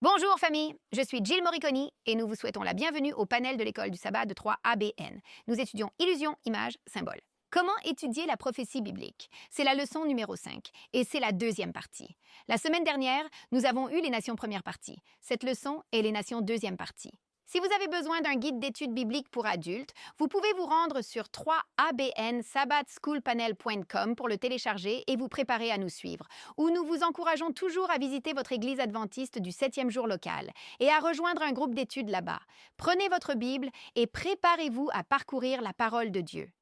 Bonjour famille, je suis Jill Moriconi et nous vous souhaitons la bienvenue au panel de l'école du sabbat de 3ABN. Nous étudions illusion, image, symbole. Comment étudier la prophétie biblique? C'est la leçon numéro 5 et c'est la deuxième partie. La semaine dernière, nous avons eu les nations première partie. Cette leçon est les nations deuxième partie. Si vous avez besoin d'un guide d'études bibliques pour adultes, vous pouvez vous rendre sur 3abnsabbatschoolpanel.com pour le télécharger et vous préparer à nous suivre, où nous vous encourageons toujours à visiter votre église adventiste du 7e jour local et à rejoindre un groupe d'études là-bas. Prenez votre Bible et préparez-vous à parcourir la parole de Dieu.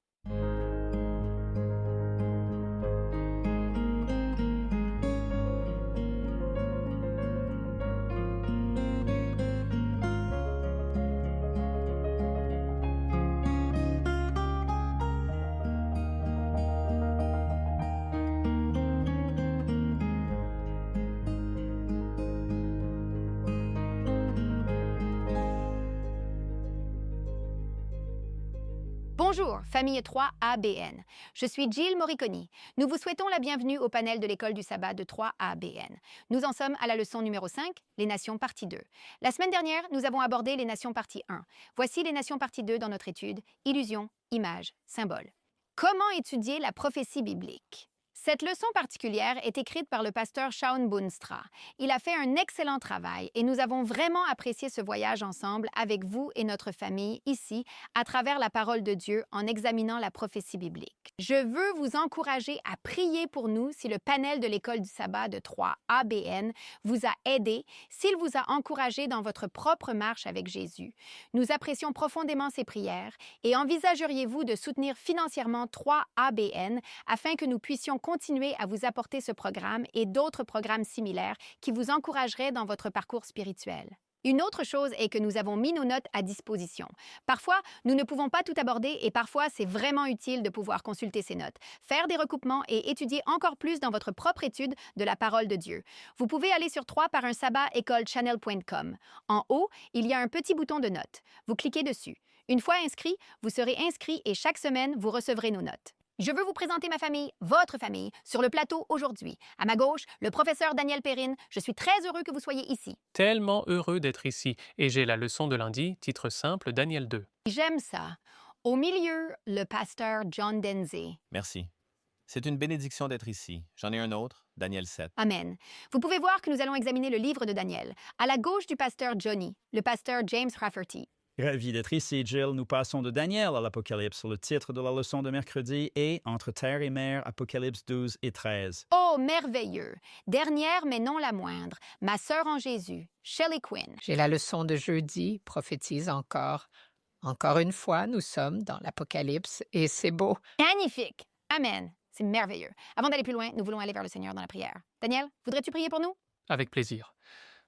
Bonjour, famille 3ABN. Je suis Jill Moriconi. Nous vous souhaitons la bienvenue au panel de l'école du sabbat de 3ABN. Nous en sommes à la leçon numéro 5, les nations partie 2. La semaine dernière, nous avons abordé les nations partie 1. Voici les nations partie 2 dans notre étude, illusion, image, symbole. Comment étudier la prophétie biblique? Cette leçon particulière est écrite par le pasteur Shaun Boonstra. Il a fait un excellent travail et nous avons vraiment apprécié ce voyage ensemble avec vous et notre famille ici à travers la parole de Dieu en examinant la prophétie biblique. Je veux vous encourager à prier pour nous si le panel de l'école du sabbat de 3ABN vous a aidé, s'il vous a encouragé dans votre propre marche avec Jésus. Nous apprécions profondément ces prières et envisageriez-vous de soutenir financièrement 3ABN afin que nous puissions continuer à vous apporter ce programme et d'autres programmes similaires qui vous encourageraient dans votre parcours spirituel. Une autre chose est que nous avons mis nos notes à disposition. Parfois, nous ne pouvons pas tout aborder et parfois, c'est vraiment utile de pouvoir consulter ces notes, faire des recoupements et étudier encore plus dans votre propre étude de la parole de Dieu. Vous pouvez aller sur 3parunsabbatécolechannel.com. En haut, il y a un petit bouton de notes. Vous cliquez dessus. Une fois inscrit, vous serez inscrit et chaque semaine, vous recevrez nos notes. Je veux vous présenter ma famille, votre famille, sur le plateau aujourd'hui. À ma gauche, le professeur Daniel Perrine. Je suis très heureux que vous soyez ici. Tellement heureux d'être ici, et j'ai la leçon de lundi, titre simple, Daniel 2. J'aime ça. Au milieu, le pasteur John Denzey. Merci. C'est une bénédiction d'être ici. J'en ai un autre, Daniel 7. Amen. Vous pouvez voir que nous allons examiner le livre de Daniel. À la gauche du pasteur Johnny, le pasteur James Rafferty. Ravi d'être ici, Jill. Nous passons de Daniel à l'Apocalypse. Le titre de la leçon de mercredi est Entre terre et mer, Apocalypse 12 et 13. Oh, merveilleux! Dernière, mais non la moindre, ma sœur en Jésus, Shelley Quinn. J'ai la leçon de jeudi, prophétise encore. Encore une fois, nous sommes dans l'Apocalypse et c'est beau. Magnifique! Amen. C'est merveilleux. Avant d'aller plus loin, nous voulons aller vers le Seigneur dans la prière. Daniel, voudrais-tu prier pour nous? Avec plaisir.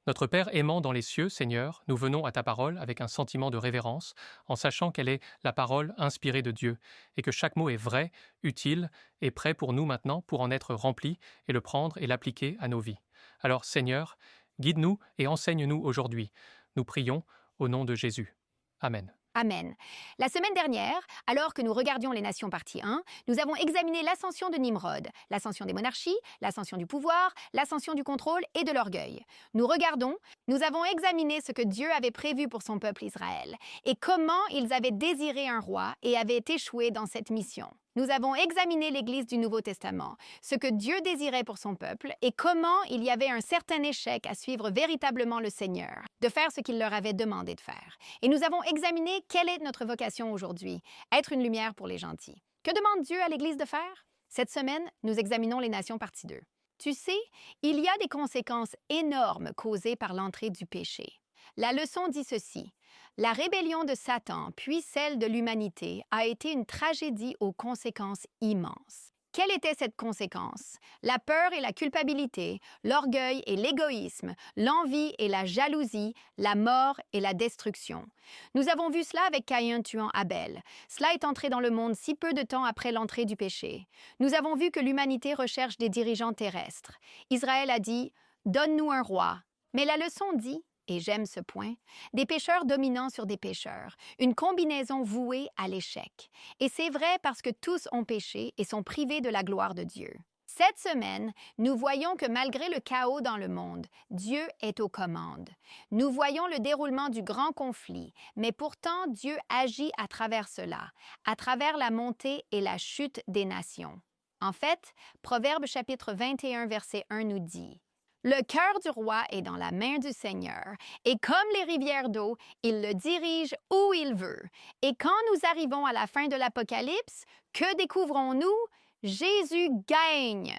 Notre Père aimant dans les cieux, Seigneur, nous venons à ta parole avec un sentiment de révérence, en sachant qu'elle est la parole inspirée de Dieu, et que chaque mot est vrai, utile et prêt pour nous maintenant pour en être rempli et le prendre et l'appliquer à nos vies. Alors, Seigneur, guide-nous et enseigne-nous aujourd'hui. Nous prions au nom de Jésus. Amen. Amen. La semaine dernière, alors que nous regardions les nations partie 1, nous avons examiné l'ascension de Nimrod, l'ascension des monarchies, l'ascension du pouvoir, l'ascension du contrôle et de l'orgueil. Nous avons examiné ce que Dieu avait prévu pour son peuple Israël et comment ils avaient désiré un roi et avaient échoué dans cette mission. Nous avons examiné l'Église du Nouveau Testament, ce que Dieu désirait pour son peuple et comment il y avait un certain échec à suivre véritablement le Seigneur, de faire ce qu'il leur avait demandé de faire. Et nous avons examiné quelle est notre vocation aujourd'hui, être une lumière pour les gentils. Que demande Dieu à l'Église de faire? Cette semaine, nous examinons les nations partie 2. Tu sais, il y a des conséquences énormes causées par l'entrée du péché. La leçon dit ceci. La rébellion de Satan, puis celle de l'humanité, a été une tragédie aux conséquences immenses. Quelle était cette conséquence? La peur et la culpabilité, l'orgueil et l'égoïsme, l'envie et la jalousie, la mort et la destruction. Nous avons vu cela avec Caïn tuant Abel. Cela est entré dans le monde si peu de temps après l'entrée du péché. Nous avons vu que l'humanité recherche des dirigeants terrestres. Israël a dit « Donne-nous un roi ». Mais la leçon dit et j'aime ce point, des pécheurs dominant sur des pécheurs, une combinaison vouée à l'échec. Et c'est vrai parce que tous ont péché et sont privés de la gloire de Dieu. Cette semaine, nous voyons que malgré le chaos dans le monde, Dieu est aux commandes. Nous voyons le déroulement du grand conflit, mais pourtant Dieu agit à travers cela, à travers la montée et la chute des nations. En fait, Proverbe chapitre 21, verset 1 nous dit « Le cœur du roi est dans la main du Seigneur, et comme les rivières d'eau, il le dirige où il veut. Et quand nous arrivons à la fin de l'Apocalypse, que découvrons-nous? Jésus gagne!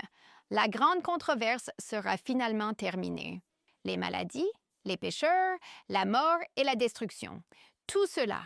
La grande controverse sera finalement terminée. Les maladies, les pécheurs, la mort et la destruction. Tout cela,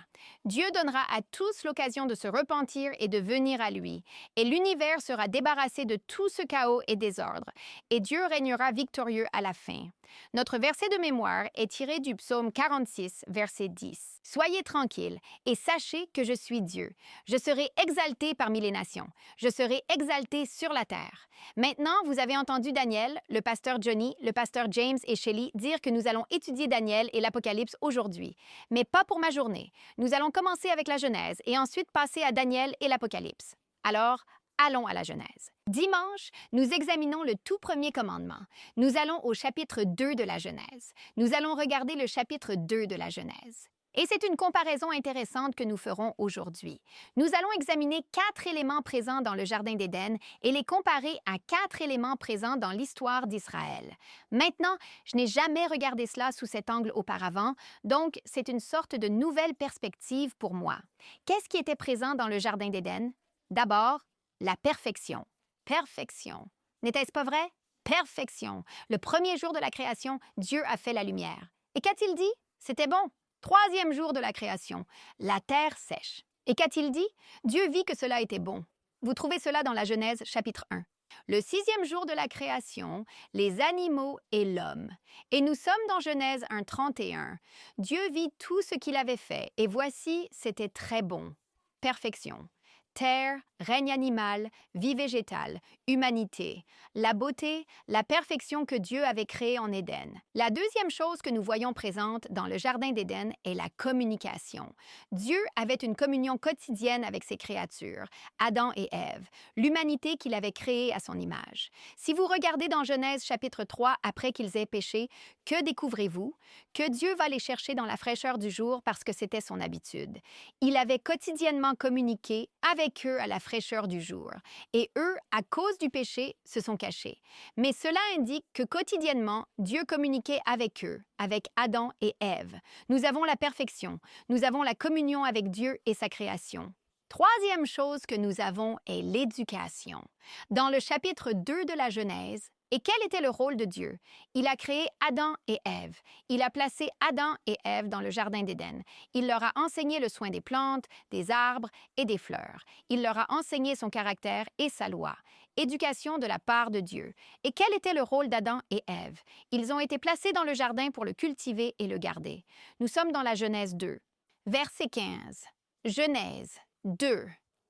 Dieu donnera à tous l'occasion de se repentir et de venir à lui, et l'univers sera débarrassé de tout ce chaos et désordre, et Dieu régnera victorieux à la fin. Notre verset de mémoire est tiré du psaume 46, verset 10. « Soyez tranquilles et sachez que je suis Dieu. Je serai exalté parmi les nations. Je serai exalté sur la terre. » Maintenant, vous avez entendu Daniel, le pasteur Johnny, le pasteur James et Shelley dire que nous allons étudier Daniel et l'Apocalypse aujourd'hui. Mais pas pour ma journée. Nous allons commencer avec la Genèse et ensuite passer à Daniel et l'Apocalypse. Alors, allons à la Genèse. Dimanche, nous examinons le tout premier commandement. Nous allons au chapitre 2 de la Genèse. Nous allons regarder le chapitre 2 de la Genèse. Et c'est une comparaison intéressante que nous ferons aujourd'hui. Nous allons examiner 4 éléments présents dans le Jardin d'Éden et les comparer à 4 éléments présents dans l'histoire d'Israël. Maintenant, je n'ai jamais regardé cela sous cet angle auparavant, donc c'est une sorte de nouvelle perspective pour moi. Qu'est-ce qui était présent dans le Jardin d'Éden? D'abord, la perfection. Perfection. N'était-ce pas vrai? Perfection. Le premier jour de la création, Dieu a fait la lumière. Et qu'a-t-il dit? C'était bon. Troisième jour de la création, la terre sèche. Et qu'a-t-il dit? Dieu vit que cela était bon. Vous trouvez cela dans la Genèse chapitre 1. Le 6e jour de la création, les animaux et l'homme. Et nous sommes dans Genèse 1, 31. Dieu vit tout ce qu'il avait fait, et voici, c'était très bon. Perfection. Terre, règne animal, vie végétale, humanité, la beauté, la perfection que Dieu avait créée en Éden. La deuxième chose que nous voyons présente dans le Jardin d'Éden est la communication. Dieu avait une communion quotidienne avec ses créatures, Adam et Ève, l'humanité qu'il avait créée à son image. Si vous regardez dans Genèse chapitre 3, après qu'ils aient péché, que découvrez-vous? Que Dieu va les chercher dans la fraîcheur du jour parce que c'était son habitude. Il avait quotidiennement communiqué avec eux à la fraîcheur du jour. Et eux, à cause du péché, se sont cachés. Mais cela indique que quotidiennement, Dieu communiquait avec eux, avec Adam et Ève. Nous avons la perfection. Nous avons la communion avec Dieu et sa création. Troisième chose que nous avons est l'éducation. Dans le chapitre 2 de la Genèse, et quel était le rôle de Dieu? Il a créé Adam et Ève. Il a placé Adam et Ève dans le Jardin d'Éden. Il leur a enseigné le soin des plantes, des arbres et des fleurs. Il leur a enseigné son caractère et sa loi. Éducation de la part de Dieu. Et quel était le rôle d'Adam et Ève? Ils ont été placés dans le jardin pour le cultiver et le garder. Nous sommes dans la Genèse 2. Verset 15. Genèse 2.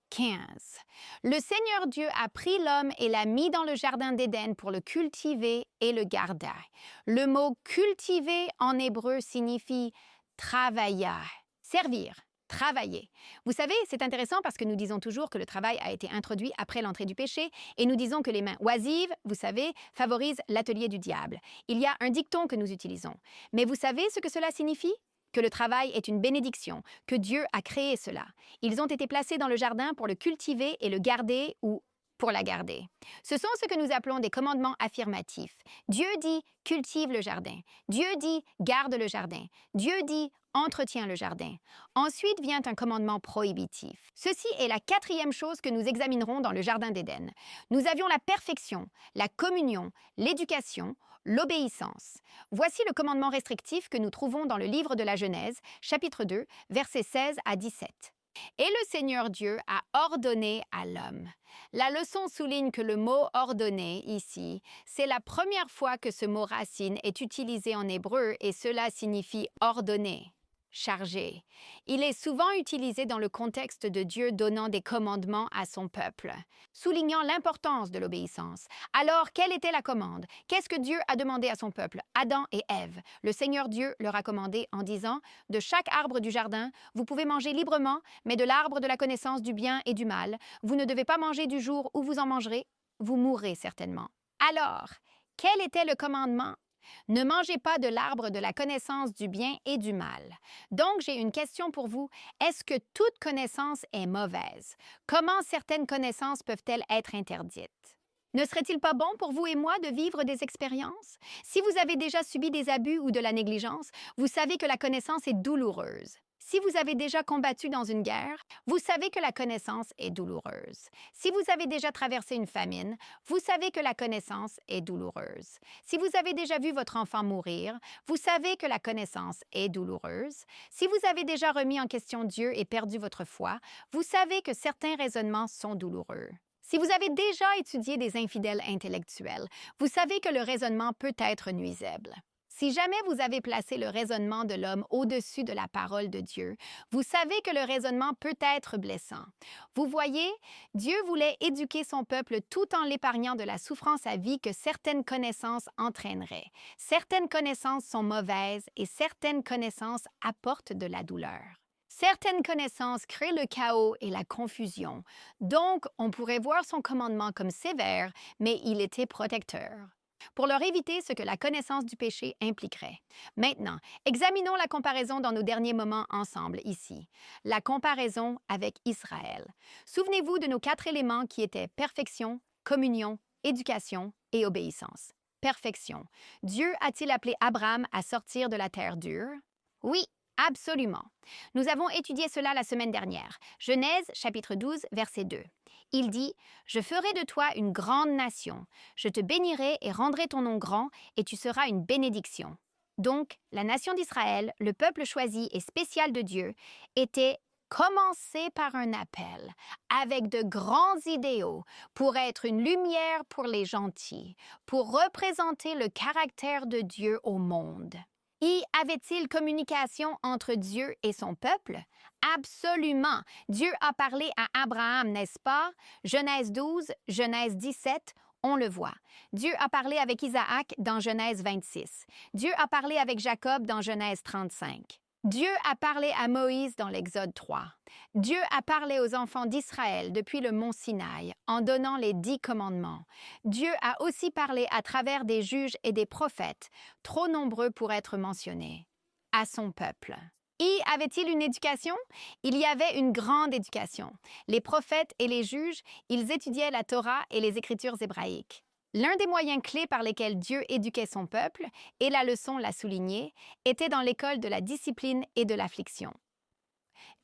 15. Le Seigneur Dieu a pris l'homme et l'a mis dans le jardin d'Éden pour le cultiver et le garder. Le mot cultiver en hébreu signifie travailler, servir, travailler. Vous savez, c'est intéressant parce que nous disons toujours que le travail a été introduit après l'entrée du péché et nous disons que les mains oisives, vous savez, favorisent l'atelier du diable. Il y a un dicton que nous utilisons. Mais vous savez ce que cela signifie? Que le travail est une bénédiction, que Dieu a créé cela. Ils ont été placés dans le jardin pour le cultiver et le garder ou pour la garder. Ce sont ce que nous appelons des commandements affirmatifs. Dieu dit « cultive le jardin ». Dieu dit « garde le jardin ». Dieu dit « entretiens le jardin ». Ensuite vient un commandement prohibitif. Ceci est la 4e chose que nous examinerons dans le Jardin d'Éden. Nous avions la perfection, la communion, l'éducation, l'obéissance. Voici le commandement restrictif que nous trouvons dans le livre de la Genèse, chapitre 2, versets 16 à 17. « Et le Seigneur Dieu a ordonné à l'homme. » La leçon souligne que le mot « ordonner » ici, c'est la première fois que ce mot racine est utilisé en hébreu et cela signifie « ordonner ». Chargé. Il est souvent utilisé dans le contexte de Dieu donnant des commandements à son peuple, soulignant l'importance de l'obéissance. Alors, quelle était la commande? Qu'est-ce que Dieu a demandé à son peuple, Adam et Ève? Le Seigneur Dieu leur a commandé en disant « De chaque arbre du jardin, vous pouvez manger librement, mais de l'arbre de la connaissance du bien et du mal, vous ne devez pas manger du jour où vous en mangerez, vous mourrez certainement. Alors, quel était le commandement? Ne mangez pas de l'arbre de la connaissance du bien et du mal. Donc, j'ai une question pour vous. Est-ce que toute connaissance est mauvaise? Comment certaines connaissances peuvent-elles être interdites? Ne serait-il pas bon pour vous et moi de vivre des expériences? Si vous avez déjà subi des abus ou de la négligence, vous savez que la connaissance est douloureuse. Si vous avez déjà combattu dans une guerre, vous savez que la connaissance est douloureuse. Si vous avez déjà traversé une famine, vous savez que la connaissance est douloureuse. Si vous avez déjà vu votre enfant mourir, vous savez que la connaissance est douloureuse. Si vous avez déjà remis en question Dieu et perdu votre foi, vous savez que certains raisonnements sont douloureux. Si vous avez déjà étudié des infidèles intellectuels, vous savez que le raisonnement peut être nuisible. Si jamais vous avez placé le raisonnement de l'homme au-dessus de la parole de Dieu, vous savez que le raisonnement peut être blessant. Vous voyez, Dieu voulait éduquer son peuple tout en l'épargnant de la souffrance à vie que certaines connaissances entraîneraient. Certaines connaissances sont mauvaises et certaines connaissances apportent de la douleur. Certaines connaissances créent le chaos et la confusion. Donc, on pourrait voir son commandement comme sévère, mais il était protecteur, pour leur éviter ce que la connaissance du péché impliquerait. Maintenant, examinons la comparaison dans nos derniers moments ensemble ici. La comparaison avec Israël. Souvenez-vous de nos 4 éléments qui étaient perfection, communion, éducation et obéissance. Perfection. Dieu a-t-il appelé Abraham à sortir de la terre dure? Oui, absolument. Nous avons étudié cela la semaine dernière. Genèse, chapitre 12, verset 2. Il dit « Je ferai de toi une grande nation. Je te bénirai et rendrai ton nom grand, et tu seras une bénédiction. » Donc, la nation d'Israël, le peuple choisi et spécial de Dieu, était commencé par un appel, avec de grands idéaux, pour être une lumière pour les gentils, pour représenter le caractère de Dieu au monde. Y avait-il communication entre Dieu et son peuple? Absolument. Dieu a parlé à Abraham, n'est-ce pas? Genèse 12, Genèse 17, on le voit. Dieu a parlé avec Isaac dans Genèse 26. Dieu a parlé avec Jacob dans Genèse 35. Dieu a parlé à Moïse dans l'Exode 3. Dieu a parlé aux enfants d'Israël depuis le mont Sinaï en donnant les 10 commandements. Dieu a aussi parlé à travers des juges et des prophètes, trop nombreux pour être mentionnés, à son peuple. Y avait-il une éducation? Il y avait une grande éducation. Les prophètes et les juges, ils étudiaient la Torah et les Écritures hébraïques. L'un des moyens clés par lesquels Dieu éduquait son peuple, et la leçon l'a souligné, était dans l'école de la discipline et de l'affliction.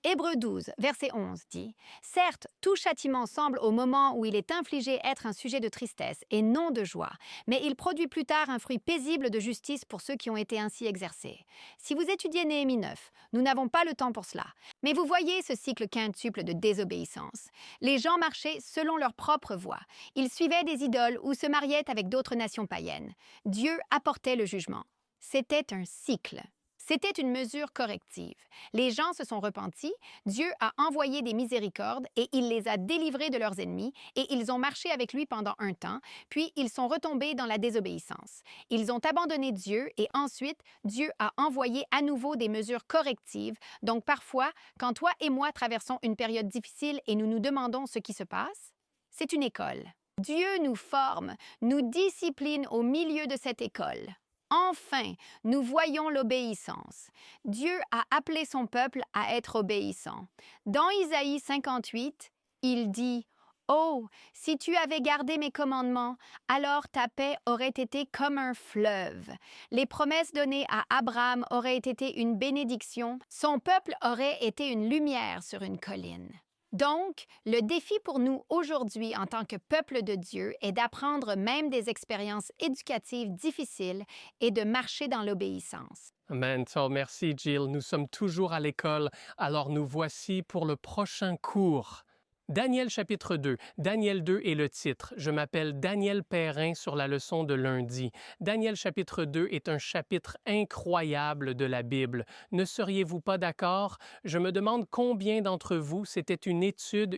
Hébreux 12, verset 11 dit « Certes, tout châtiment semble au moment où il est infligé être un sujet de tristesse et non de joie, mais il produit plus tard un fruit paisible de justice pour ceux qui ont été ainsi exercés. » Si vous étudiez Néhémie 9, nous n'avons pas le temps pour cela, mais vous voyez ce cycle quintuple de désobéissance. Les gens marchaient selon leur propre voie. Ils suivaient des idoles ou se mariaient avec d'autres nations païennes. Dieu apportait le jugement. C'était un cycle. C'était une mesure corrective. Les gens se sont repentis, Dieu a envoyé des miséricordes et il les a délivrés de leurs ennemis et ils ont marché avec lui pendant un temps, puis ils sont retombés dans la désobéissance. Ils ont abandonné Dieu et ensuite Dieu a envoyé à nouveau des mesures correctives. Donc parfois, quand toi et moi traversons une période difficile et nous nous demandons ce qui se passe, c'est une école. Dieu nous forme, nous discipline au milieu de cette école. Enfin, nous voyons l'obéissance. Dieu a appelé son peuple à être obéissant. Dans Isaïe 58, il dit « Oh, si tu avais gardé mes commandements, alors ta paix aurait été comme un fleuve. Les promesses données à Abraham auraient été une bénédiction. Son peuple aurait été une lumière sur une colline. » Donc, le défi pour nous aujourd'hui en tant que peuple de Dieu est d'apprendre même des expériences éducatives difficiles et de marcher dans l'obéissance. Amen. Merci, Jill. Nous sommes toujours à l'école, alors nous voici pour le prochain cours. Daniel chapitre 2. Daniel 2 est le titre. Je m'appelle Daniel Perrin sur la leçon de lundi. Daniel chapitre 2 est un chapitre incroyable de la Bible. Ne seriez-vous pas d'accord? Je me demande combien d'entre vous, c'était une étude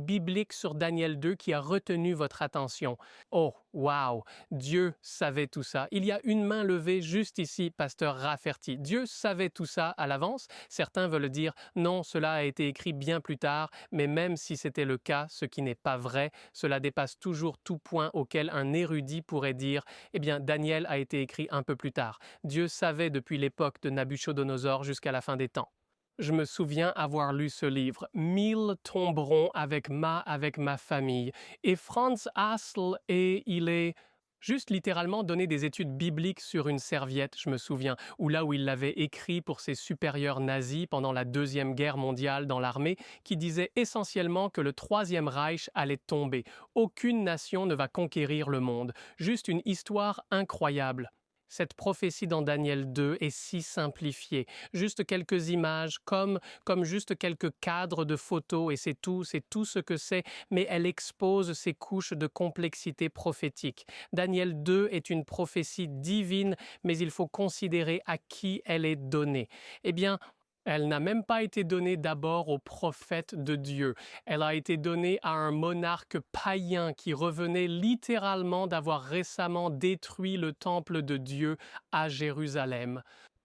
biblique sur Daniel 2 qui a retenu votre attention. Oh, Waouh! Dieu savait tout ça. Il y a une main levée juste ici, pasteur Rafferty. Dieu savait tout ça à l'avance. Certains veulent dire non, cela a été écrit bien plus tard, mais même si c'était le cas, ce qui n'est pas vrai, cela dépasse toujours tout point auquel un érudit pourrait dire eh bien, Daniel a été écrit un peu plus tard. Dieu savait depuis l'époque de Nabuchodonosor jusqu'à la fin des temps. Je me souviens avoir lu ce livre, 1000 tomberont avec ma famille. Et Franz Hassel, il est juste littéralement donné des études bibliques sur une serviette, je me souviens, ou là où il l'avait écrit pour ses supérieurs nazis pendant la Deuxième Guerre mondiale dans l'armée, qui disait essentiellement que le Troisième Reich allait tomber. Aucune nation ne va conquérir le monde. Juste une histoire incroyable. Cette prophétie dans Daniel 2 est si simplifiée. Juste quelques images, comme juste quelques cadres de photos, et c'est tout ce que c'est, mais elle expose ces couches de complexité prophétique. Daniel 2 est une prophétie divine, mais il faut considérer à qui elle est donnée. Eh bien, elle n'a même pas été donnée d'abord aux prophètes de Dieu. Elle a été donnée à un monarque païen qui revenait littéralement d'avoir récemment détruit le temple de Dieu à Jérusalem.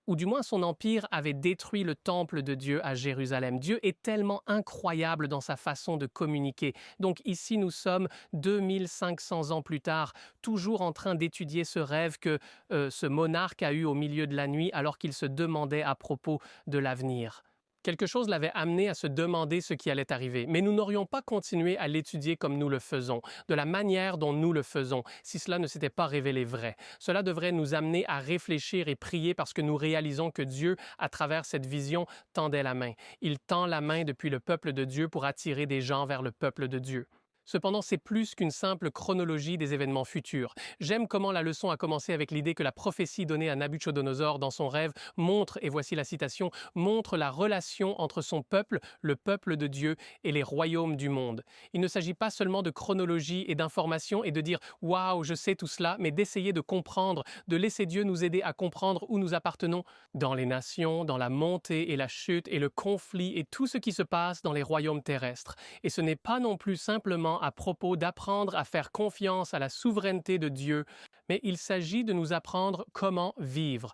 Ou du moins son empire avait détruit le temple de Dieu à Jérusalem. Dieu est tellement incroyable dans sa façon de communiquer. Donc ici nous sommes 2500 ans plus tard, toujours en train d'étudier ce rêve que ce monarque a eu au milieu de la nuit alors qu'il se demandait à propos de l'avenir. Quelque chose l'avait amené à se demander ce qui allait arriver, mais nous n'aurions pas continué à l'étudier comme nous le faisons, de la manière dont nous le faisons, si cela ne s'était pas révélé vrai. Cela devrait nous amener à réfléchir et prier parce que nous réalisons que Dieu, à travers cette vision, tendait la main. Il tend la main depuis le peuple de Dieu pour attirer des gens vers le peuple de Dieu. Cependant, c'est plus qu'une simple chronologie des événements futurs. J'aime comment la leçon a commencé avec l'idée que la prophétie donnée à Nabuchodonosor dans son rêve montre, et voici la citation, montre la relation entre son peuple, le peuple de Dieu, et les royaumes du monde. Il ne s'agit pas seulement de chronologie et d'information et de dire « Waouh, je sais tout cela », mais d'essayer de comprendre, de laisser Dieu nous aider à comprendre où nous appartenons dans les nations, dans la montée et la chute et le conflit et tout ce qui se passe dans les royaumes terrestres. Et ce n'est pas non plus simplement à propos d'apprendre à faire confiance à la souveraineté de Dieu, mais il s'agit de nous apprendre comment vivre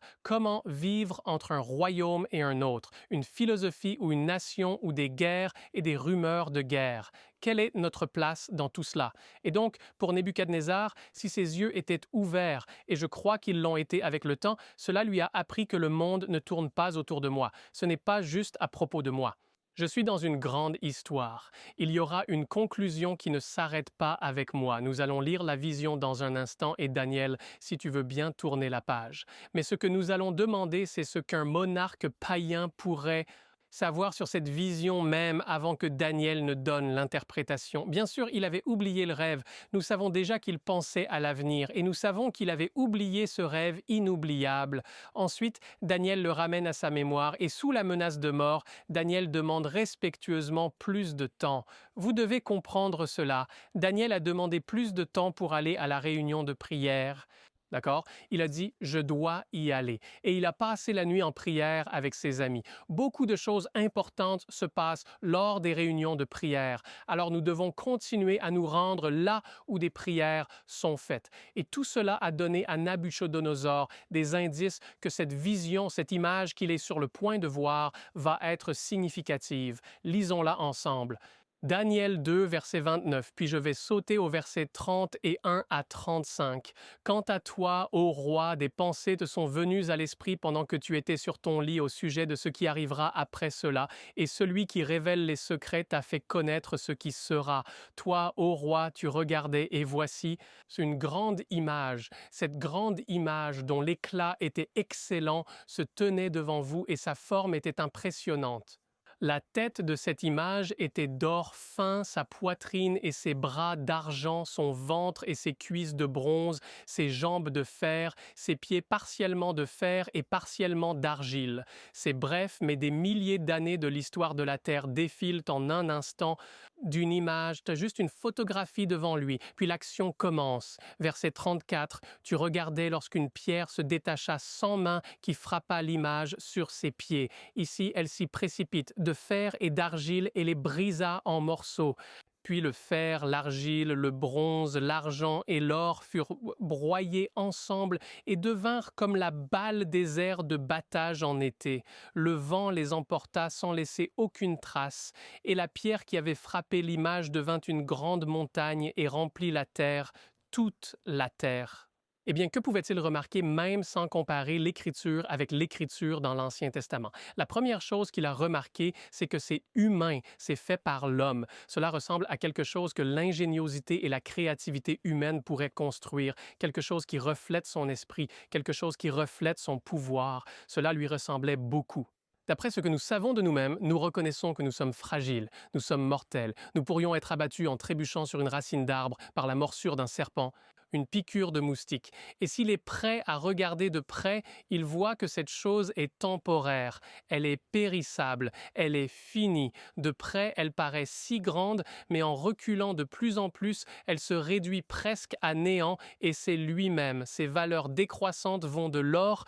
entre un royaume et un autre, une philosophie ou une nation ou des guerres et des rumeurs de guerre. Quelle est notre place dans tout cela? Et donc, pour Nebuchadnezzar, si ses yeux étaient ouverts, et je crois qu'ils l'ont été avec le temps, cela lui a appris que le monde ne tourne pas autour de moi. Ce n'est pas juste à propos de moi. Je suis dans une grande histoire. Il y aura une conclusion qui ne s'arrête pas avec moi. Nous allons lire la vision dans un instant et Daniel, si tu veux bien tourner la page. Mais ce que nous allons demander, c'est ce qu'un monarque païen pourrait savoir sur cette vision même avant que Daniel ne donne l'interprétation. Bien sûr, il avait oublié le rêve. Nous savons déjà qu'il pensait à l'avenir et nous savons qu'il avait oublié ce rêve inoubliable. Ensuite, Daniel le ramène à sa mémoire et sous la menace de mort, Daniel demande respectueusement plus de temps. Vous devez comprendre cela. Daniel a demandé plus de temps pour aller à la réunion de prière. D'accord? Il a dit « je dois y aller » et il a passé la nuit en prière avec ses amis. Beaucoup de choses importantes se passent lors des réunions de prière. Alors nous devons continuer à nous rendre là où des prières sont faites. Et tout cela a donné à Nabuchodonosor des indices que cette vision, cette image qu'il est sur le point de voir va être significative. Lisons-la ensemble. Daniel 2, verset 29, puis je vais sauter au verset 31 à 35. Quant à toi, ô roi, des pensées te sont venues à l'esprit pendant que tu étais sur ton lit au sujet de ce qui arrivera après cela, et celui qui révèle les secrets t'a fait connaître ce qui sera. Toi, ô roi, tu regardais, et voici, c'est une grande image. Cette grande image dont l'éclat était excellent se tenait devant vous et sa forme était impressionnante. La tête de cette image était d'or fin, sa poitrine et ses bras d'argent, son ventre et ses cuisses de bronze, ses jambes de fer, ses pieds partiellement de fer et partiellement d'argile. C'est bref, mais des milliers d'années de l'histoire de la Terre défilent en un instant d'une image. Tu as juste une photographie devant lui, puis l'action commence. Verset 34, tu regardais lorsqu'une pierre se détacha sans main qui frappa l'image sur ses pieds. Ici, elle s'y précipite de fer et d'argile et les brisa en morceaux. Puis le fer, l'argile, le bronze, l'argent et l'or furent broyés ensemble et devinrent comme la balle des airs de battage en été. Le vent les emporta sans laisser aucune trace, et la pierre qui avait frappé l'image devint une grande montagne et remplit la terre, toute la terre. Eh bien, que pouvait-il remarquer même sans comparer l'Écriture avec l'Écriture dans l'Ancien Testament? La première chose qu'il a remarqué, c'est que c'est humain, c'est fait par l'homme. Cela ressemble à quelque chose que l'ingéniosité et la créativité humaine pourraient construire, quelque chose qui reflète son esprit, quelque chose qui reflète son pouvoir. Cela lui ressemblait beaucoup. D'après ce que nous savons de nous-mêmes, nous reconnaissons que nous sommes fragiles, nous sommes mortels, nous pourrions être abattus en trébuchant sur une racine d'arbre par la morsure d'un serpent, une piqûre de moustique. Et s'il est prêt à regarder de près, il voit que cette chose est temporaire, elle est périssable, elle est finie. De près, elle paraît si grande, mais en reculant de plus en plus, elle se réduit presque à néant et c'est lui-même. Ses valeurs décroissantes vont de l'or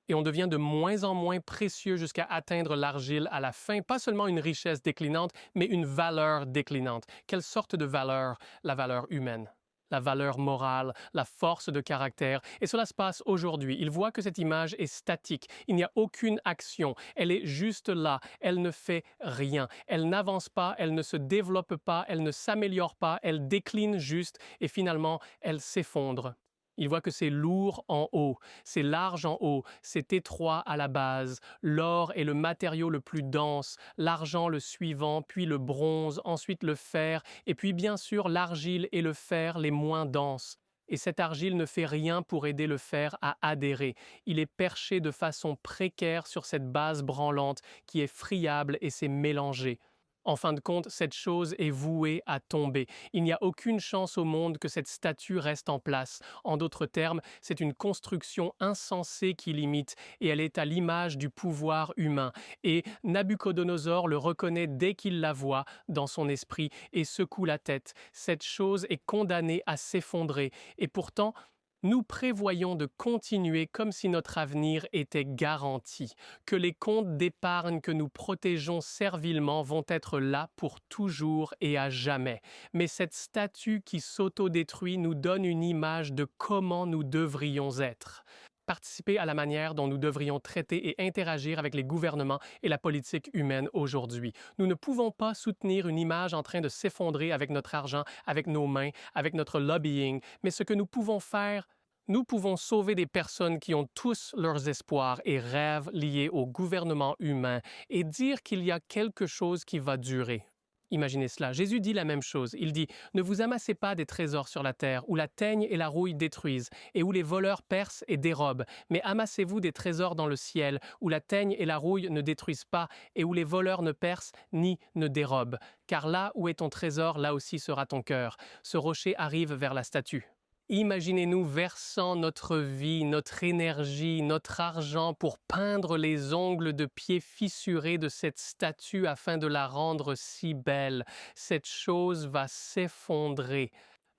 et on devient de moins en moins précieux jusqu'à atteindre l'argile à la fin. Pas seulement une richesse déclinante, mais une valeur déclinante. Quelle sorte de valeur? La valeur humaine. La valeur morale, la force de caractère. Et cela se passe aujourd'hui. Il voit que cette image est statique. Il n'y a aucune action. Elle est juste là. Elle ne fait rien. Elle n'avance pas, elle ne se développe pas, elle ne s'améliore pas, elle décline juste et finalement, elle s'effondre. Il voit que c'est lourd en haut, c'est large en haut, c'est étroit à la base. L'or est le matériau le plus dense, l'argent le suivant, puis le bronze, ensuite le fer, et puis bien sûr l'argile et le fer les moins denses. Et cette argile ne fait rien pour aider le fer à adhérer. Il est perché de façon précaire sur cette base branlante qui est friable et s'est mélangé. En fin de compte, cette chose est vouée à tomber. Il n'y a aucune chance au monde que cette statue reste en place. En d'autres termes, c'est une construction insensée qui l'imite et elle est à l'image du pouvoir humain. Et Nabuchodonosor le reconnaît dès qu'il la voit dans son esprit et secoue la tête. Cette chose est condamnée à s'effondrer et pourtant, nous prévoyons de continuer comme si notre avenir était garanti, que les comptes d'épargne que nous protégeons servilement vont être là pour toujours et à jamais. Mais cette statue qui s'autodétruit nous donne une image de comment nous devrions être. Participer à la manière dont nous devrions traiter et interagir avec les gouvernements et la politique humaine aujourd'hui. Nous ne pouvons pas soutenir une image en train de s'effondrer avec notre argent, avec nos mains, avec notre lobbying, mais ce que nous pouvons faire, nous pouvons sauver des personnes qui ont tous leurs espoirs et rêves liés au gouvernement humain et dire qu'il y a quelque chose qui va durer. Imaginez cela. Jésus dit la même chose. Il dit « Ne vous amassez pas des trésors sur la terre, où la teigne et la rouille détruisent, et où les voleurs percent et dérobent, mais amassez-vous des trésors dans le ciel, où la teigne et la rouille ne détruisent pas, et où les voleurs ne percent ni ne dérobent. Car là où est ton trésor, là aussi sera ton cœur. Ce rocher arrive vers la statue. » Imaginez-nous versant notre vie, notre énergie, notre argent pour peindre les ongles de pied fissurés de cette statue afin de la rendre si belle. Cette chose va s'effondrer.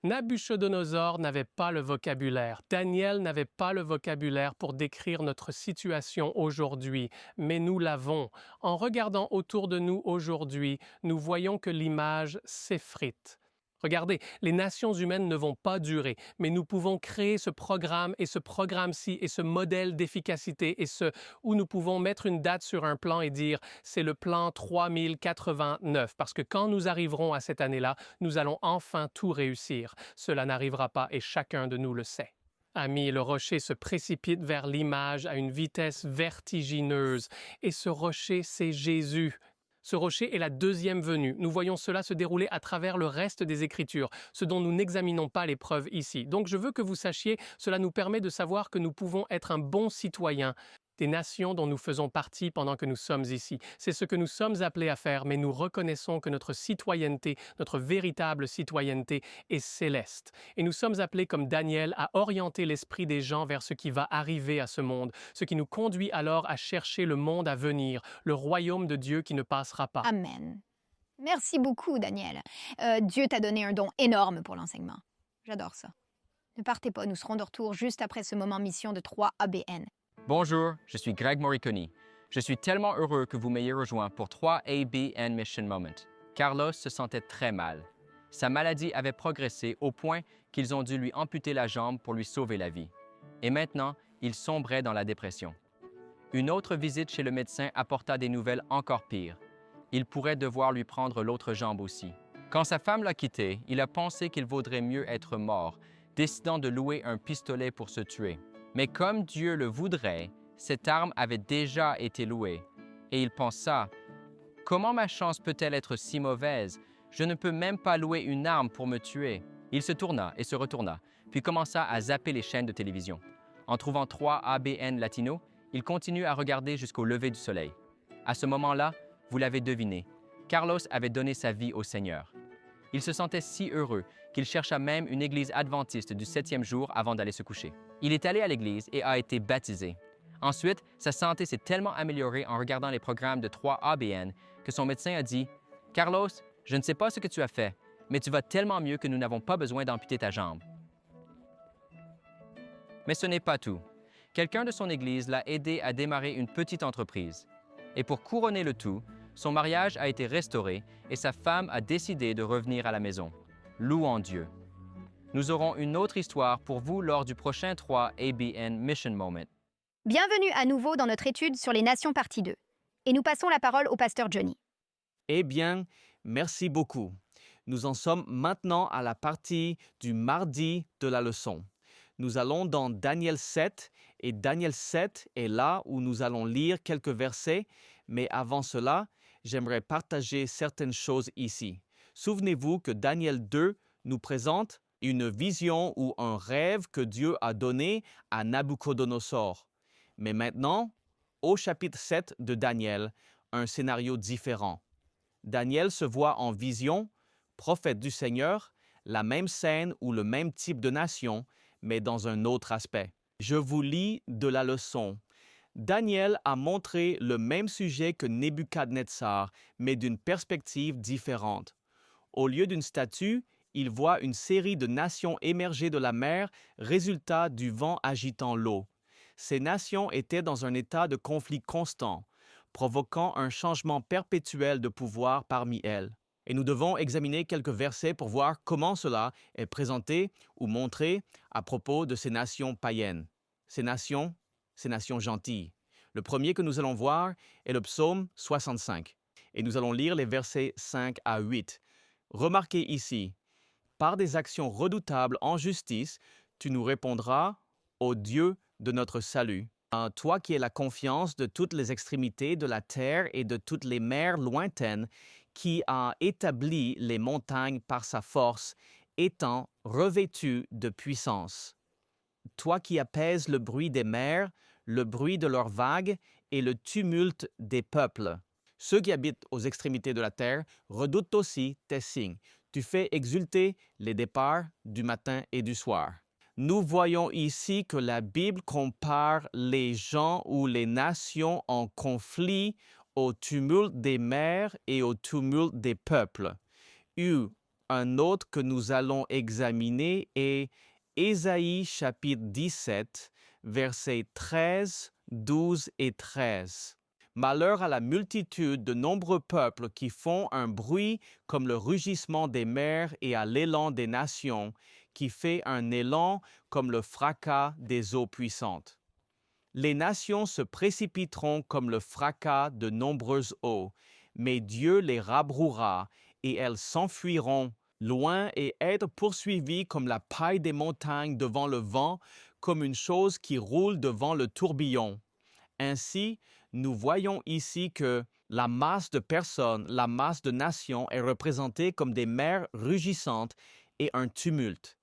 Nabuchodonosor n'avait pas le vocabulaire. Daniel n'avait pas le vocabulaire pour décrire notre situation aujourd'hui, mais nous l'avons. En regardant autour de nous aujourd'hui, nous voyons que l'image s'effrite. Regardez, les nations humaines ne vont pas durer, mais nous pouvons créer ce programme et ce programme-ci et ce modèle d'efficacité et où nous pouvons mettre une date sur un plan et dire c'est le plan 3089 parce que quand nous arriverons à cette année-là, nous allons enfin tout réussir. Cela n'arrivera pas et chacun de nous le sait. Amis, le rocher se précipite vers l'image à une vitesse vertigineuse et ce rocher, c'est Jésus. Ce rocher est la deuxième venue. Nous voyons cela se dérouler à travers le reste des Écritures, ce dont nous n'examinons pas les preuves ici. Donc je veux que vous sachiez, cela nous permet de savoir que nous pouvons être un bon citoyen des nations dont nous faisons partie pendant que nous sommes ici. C'est ce que nous sommes appelés à faire, mais nous reconnaissons que notre citoyenneté, notre véritable citoyenneté est céleste. Et nous sommes appelés comme Daniel à orienter l'esprit des gens vers ce qui va arriver à ce monde, ce qui nous conduit alors à chercher le monde à venir, le royaume de Dieu qui ne passera pas. Amen. Merci beaucoup, Daniel. Dieu t'a donné un don énorme pour l'enseignement. J'adore ça. Ne partez pas, nous serons de retour juste après ce moment mission de 3ABN. Bonjour, je suis Greg Morricone. Je suis tellement heureux que vous m'ayez rejoint pour 3ABN Mission Moment. Carlos se sentait très mal. Sa maladie avait progressé au point qu'ils ont dû lui amputer la jambe pour lui sauver la vie. Et maintenant, il sombrait dans la dépression. Une autre visite chez le médecin apporta des nouvelles encore pires. Il pourrait devoir lui prendre l'autre jambe aussi. Quand sa femme l'a quitté, il a pensé qu'il vaudrait mieux être mort, décidant de louer un pistolet pour se tuer. Mais comme Dieu le voudrait, cette arme avait déjà été louée. Et il pensa, « Comment ma chance peut-elle être si mauvaise? Je ne peux même pas louer une arme pour me tuer. » Il se tourna et se retourna, puis commença à zapper les chaînes de télévision. En trouvant 3 ABN Latino, il continue à regarder jusqu'au lever du soleil. À ce moment-là, vous l'avez deviné, Carlos avait donné sa vie au Seigneur. Il se sentait si heureux qu'il chercha même une église adventiste du 7e jour avant d'aller se coucher. Il est allé à l'église et a été baptisé. Ensuite, sa santé s'est tellement améliorée en regardant les programmes de 3 ABN que son médecin a dit « Carlos, je ne sais pas ce que tu as fait, mais tu vas tellement mieux que nous n'avons pas besoin d'amputer ta jambe. » Mais ce n'est pas tout. Quelqu'un de son église l'a aidé à démarrer une petite entreprise. Et pour couronner le tout, son mariage a été restauré et sa femme a décidé de revenir à la maison. Louons Dieu. Nous aurons une autre histoire pour vous lors du prochain 3 ABN Mission Moment. Bienvenue à nouveau dans notre étude sur les nations partie 2. Et nous passons la parole au pasteur Johnny. Eh bien, merci beaucoup. Nous en sommes maintenant à la partie du mardi de la leçon. Nous allons dans Daniel 7 et Daniel 7 est là où nous allons lire quelques versets, mais avant cela, j'aimerais partager certaines choses ici. Souvenez-vous que Daniel 2 nous présente une vision ou un rêve que Dieu a donné à Nabuchodonosor. Mais maintenant, au chapitre 7 de Daniel, un scénario différent. Daniel se voit en vision, prophète du Seigneur, la même scène ou le même type de nation, mais dans un autre aspect. Je vous lis de la leçon. Daniel a montré le même sujet que Nebuchadnezzar, mais d'une perspective différente. Au lieu d'une statue, il voit une série de nations émerger de la mer, résultat du vent agitant l'eau. Ces nations étaient dans un état de conflit constant, provoquant un changement perpétuel de pouvoir parmi elles. Et nous devons examiner quelques versets pour voir comment cela est présenté ou montré à propos de ces nations païennes. Ces nations gentilles. Le premier que nous allons voir est le psaume 65. Et nous allons lire les versets 5 à 8. Remarquez ici, par des actions redoutables en justice, tu nous répondras, ô Dieu de notre salut. Toi qui es la confiance de toutes les extrémités de la terre et de toutes les mers lointaines, qui a établi les montagnes par sa force, étant revêtu de puissance. Toi qui apaises le bruit des mers, le bruit de leurs vagues et le tumulte des peuples. Ceux qui habitent aux extrémités de la terre redoutent aussi tes signes. Tu fais exulter les départs du matin et du soir. Nous voyons ici que la Bible compare les gens ou les nations en conflit au tumulte des mers et au tumulte des peuples. Un autre que nous allons examiner est Ésaïe chapitre 17, versets 13, 12 et 13. Malheur à la multitude de nombreux peuples qui font un bruit comme le rugissement des mers et à l'élan des nations, qui fait un élan comme le fracas des eaux puissantes. Les nations se précipiteront comme le fracas de nombreuses eaux, mais Dieu les rabrouera et elles s'enfuiront loin et être poursuivies comme la paille des montagnes devant le vent, comme une chose qui roule devant le tourbillon. Ainsi, nous voyons ici que la masse de personnes, la masse de nations est représentée comme des mers rugissantes et un tumulte.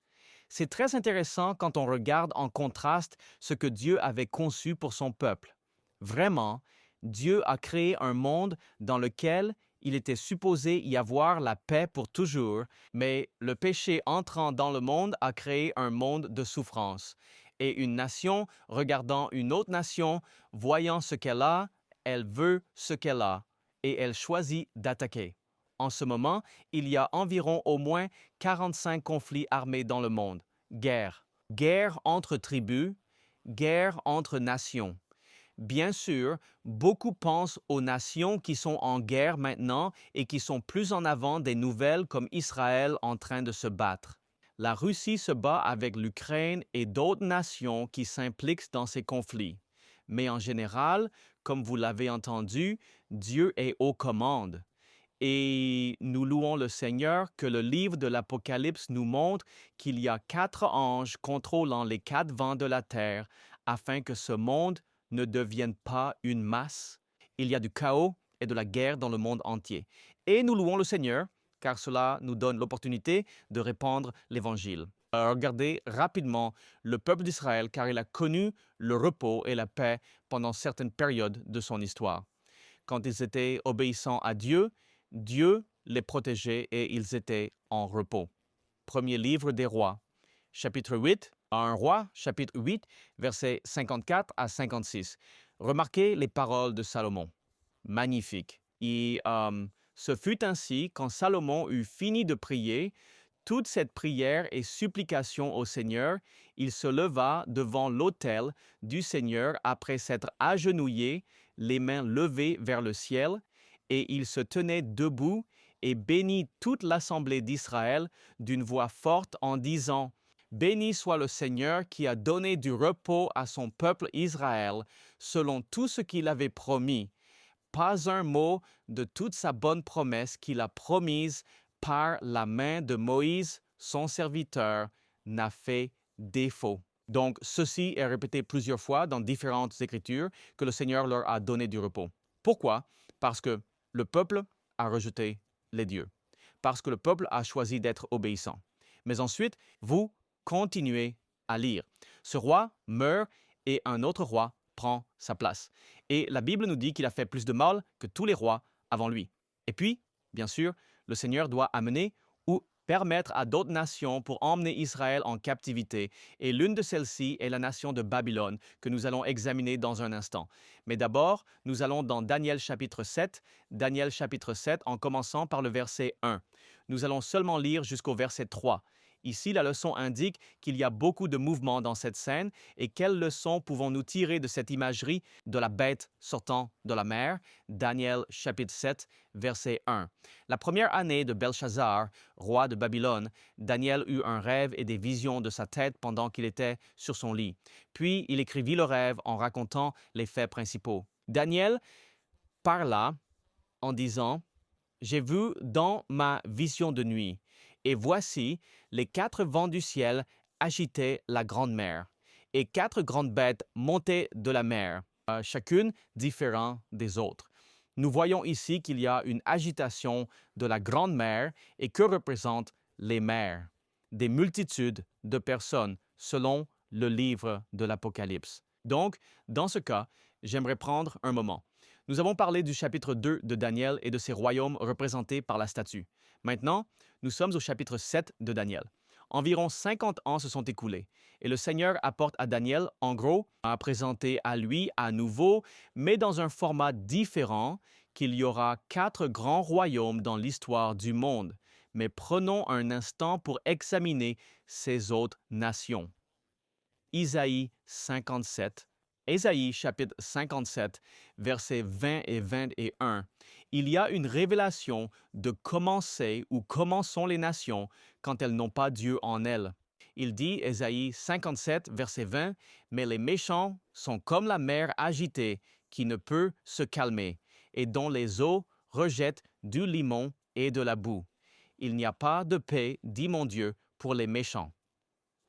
C'est très intéressant quand on regarde en contraste ce que Dieu avait conçu pour son peuple. Vraiment, Dieu a créé un monde dans lequel il était supposé y avoir la paix pour toujours, mais le péché entrant dans le monde a créé un monde de souffrance. Et une nation regardant une autre nation, voyant ce qu'elle a, elle veut ce qu'elle a, et elle choisit d'attaquer. En ce moment, il y a environ au moins 45 conflits armés dans le monde. Guerre entre tribus, guerre entre nations. Bien sûr, beaucoup pensent aux nations qui sont en guerre maintenant et qui sont plus en avant des nouvelles comme Israël en train de se battre. La Russie se bat avec l'Ukraine et d'autres nations qui s'impliquent dans ces conflits. Mais en général, comme vous l'avez entendu, Dieu est aux commandes. Et nous louons le Seigneur que le livre de l'Apocalypse nous montre qu'il y a 4 anges contrôlant les 4 vents de la terre afin que ce monde ne devienne pas une masse. Il y a du chaos et de la guerre dans le monde entier. Et nous louons le Seigneur car cela nous donne l'opportunité de répandre l'Évangile. Regardez rapidement le peuple d'Israël car il a connu le repos et la paix pendant certaines périodes de son histoire. Quand ils étaient obéissants à Dieu, Dieu les protégeait et ils étaient en repos. Premier livre des rois, chapitre 8, un roi, chapitre 8, versets 54 à 56. Remarquez les paroles de Salomon. Magnifique. Et ce fut ainsi quand Salomon eut fini de prier, toute cette prière et supplication au Seigneur, il se leva devant l'autel du Seigneur après s'être agenouillé, les mains levées vers le ciel, et il se tenait debout et bénit toute l'assemblée d'Israël d'une voix forte en disant « Béni soit le Seigneur qui a donné du repos à son peuple Israël, selon tout ce qu'il avait promis. Pas un mot de toute sa bonne promesse qu'il a promise par la main de Moïse, son serviteur, n'a fait défaut. » Donc, ceci est répété plusieurs fois dans différentes écritures que le Seigneur leur a donné du repos. Pourquoi? Parce que le peuple a rejeté les dieux. Parce que le peuple a choisi d'être obéissant. Mais ensuite, vous continuez à lire. Ce roi meurt et un autre roi prend sa place. Et la Bible nous dit qu'il a fait plus de mal que tous les rois avant lui. Et puis, bien sûr, le Seigneur doit amener ou permettre à d'autres nations pour emmener Israël en captivité. Et l'une de celles-ci est la nation de Babylone, que nous allons examiner dans un instant. Mais d'abord, nous allons dans Daniel chapitre 7, en commençant par le verset 1. Nous allons seulement lire jusqu'au verset 3. Ici, la leçon indique qu'il y a beaucoup de mouvements dans cette scène et quelles leçons pouvons-nous tirer de cette imagerie de la bête sortant de la mer? Daniel chapitre 7, verset 1. La première année de Belshazzar, roi de Babylone, Daniel eut un rêve et des visions de sa tête pendant qu'il était sur son lit. Puis il écrivit le rêve en racontant les faits principaux. Daniel parla en disant « J'ai vu dans ma vision de nuit. Et voici, les 4 vents du ciel agitaient la grande mer, et 4 grandes bêtes montaient de la mer, chacune différente des autres. » Nous voyons ici qu'il y a une agitation de la grande mer et que représentent les mers, des multitudes de personnes selon le livre de l'Apocalypse. Donc, dans ce cas, j'aimerais prendre un moment. Nous avons parlé du chapitre 2 de Daniel et de ses royaumes représentés par la statue. Maintenant, nous sommes au chapitre 7 de Daniel. Environ 50 ans se sont écoulés et le Seigneur apporte à Daniel, en gros, à présenter à lui à nouveau, mais dans un format différent, qu'il y aura 4 grands royaumes dans l'histoire du monde. Mais prenons un instant pour examiner ces autres nations. Isaïe 57. Ésaïe chapitre 57, versets 20 et 21. Il y a une révélation de comment c'est ou comment sont les nations quand elles n'ont pas Dieu en elles. Il dit, Ésaïe 57, verset 20, « Mais les méchants sont comme la mer agitée qui ne peut se calmer et dont les eaux rejettent du limon et de la boue. Il n'y a pas de paix, dit mon Dieu, pour les méchants. »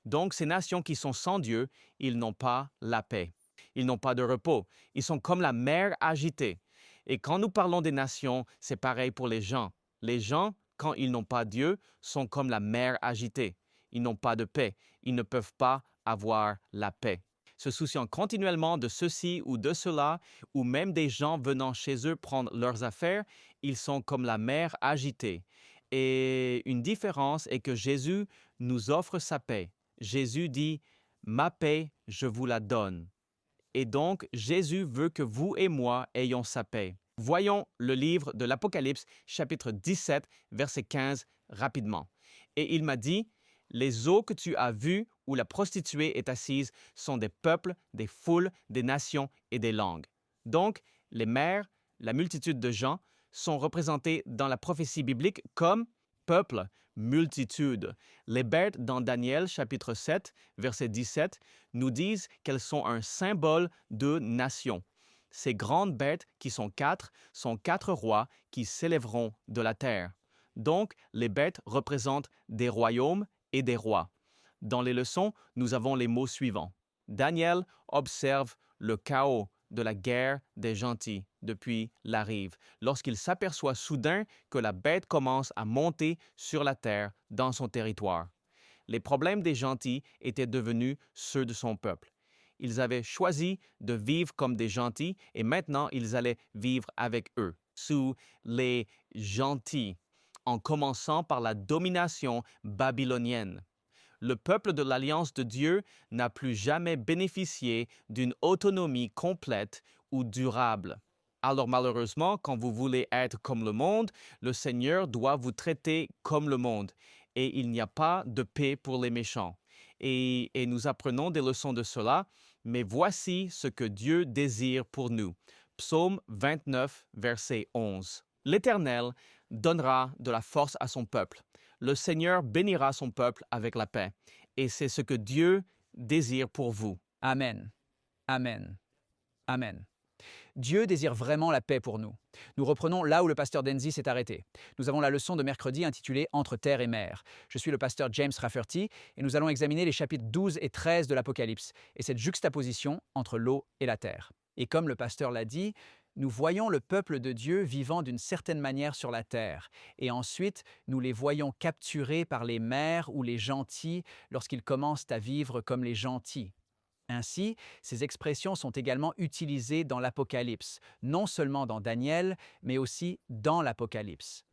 Donc ces nations qui sont sans Dieu, ils n'ont pas la paix. Ils n'ont pas de repos. Ils sont comme la mer agitée. Et quand nous parlons des nations, c'est pareil pour les gens. Les gens, quand ils n'ont pas Dieu, sont comme la mer agitée. Ils n'ont pas de paix. Ils ne peuvent pas avoir la paix. Se souciant continuellement de ceci ou de cela, ou même des gens venant chez eux prendre leurs affaires, ils sont comme la mer agitée. Et une différence est que Jésus nous offre sa paix. Jésus dit « Ma paix, je vous la donne ». Et donc, Jésus veut que vous et moi ayons sa paix. Voyons le livre de l'Apocalypse, chapitre 17, verset 15, rapidement. « Et il m'a dit, les eaux que tu as vues où la prostituée est assise sont des peuples, des foules, des nations et des langues. Donc, les mères, la multitude de gens, sont représentés dans la prophétie biblique comme peuple, multitude. Les bêtes dans Daniel chapitre 7, verset 17, nous disent qu'elles sont un symbole de nation. Ces grandes bêtes qui sont quatre rois qui s'élèveront de la terre. Donc, les bêtes représentent des royaumes et des rois. Dans les leçons, nous avons les mots suivants. Daniel observe le chaos de la guerre des gentils depuis la rive, lorsqu'il s'aperçoit soudain que la bête commence à monter sur la terre dans son territoire. Les problèmes des gentils étaient devenus ceux de son peuple. Ils avaient choisi de vivre comme des gentils et maintenant ils allaient vivre avec eux, sous les gentils, en commençant par la domination babylonienne. Le peuple de l'Alliance de Dieu n'a plus jamais bénéficié d'une autonomie complète ou durable. Alors malheureusement, quand vous voulez être comme le monde, le Seigneur doit vous traiter comme le monde et il n'y a pas de paix pour les méchants. Et nous apprenons des leçons de cela, mais voici ce que Dieu désire pour nous. Psaume 29, verset 11. L'Éternel donnera de la force à son peuple. Le Seigneur bénira son peuple avec la paix. Et c'est ce que Dieu désire pour vous. Amen. Amen. Amen. Dieu désire vraiment la paix pour nous. Nous reprenons là où le pasteur Denzi s'est arrêté. Nous avons la leçon de mercredi intitulée « Entre terre et mer ». Je suis le pasteur James Rafferty et nous allons examiner les chapitres 12 et 13 de l'Apocalypse et cette juxtaposition entre l'eau et la terre. Et comme le pasteur l'a dit, nous voyons le peuple de Dieu vivant d'une certaine manière sur la terre. Et ensuite, nous les voyons capturés par les mers ou les gentils lorsqu'ils commencent à vivre comme les gentils. Ainsi, ces expressions sont également utilisées dans l'Apocalypse, non seulement dans Daniel, mais aussi dans l'Apocalypse.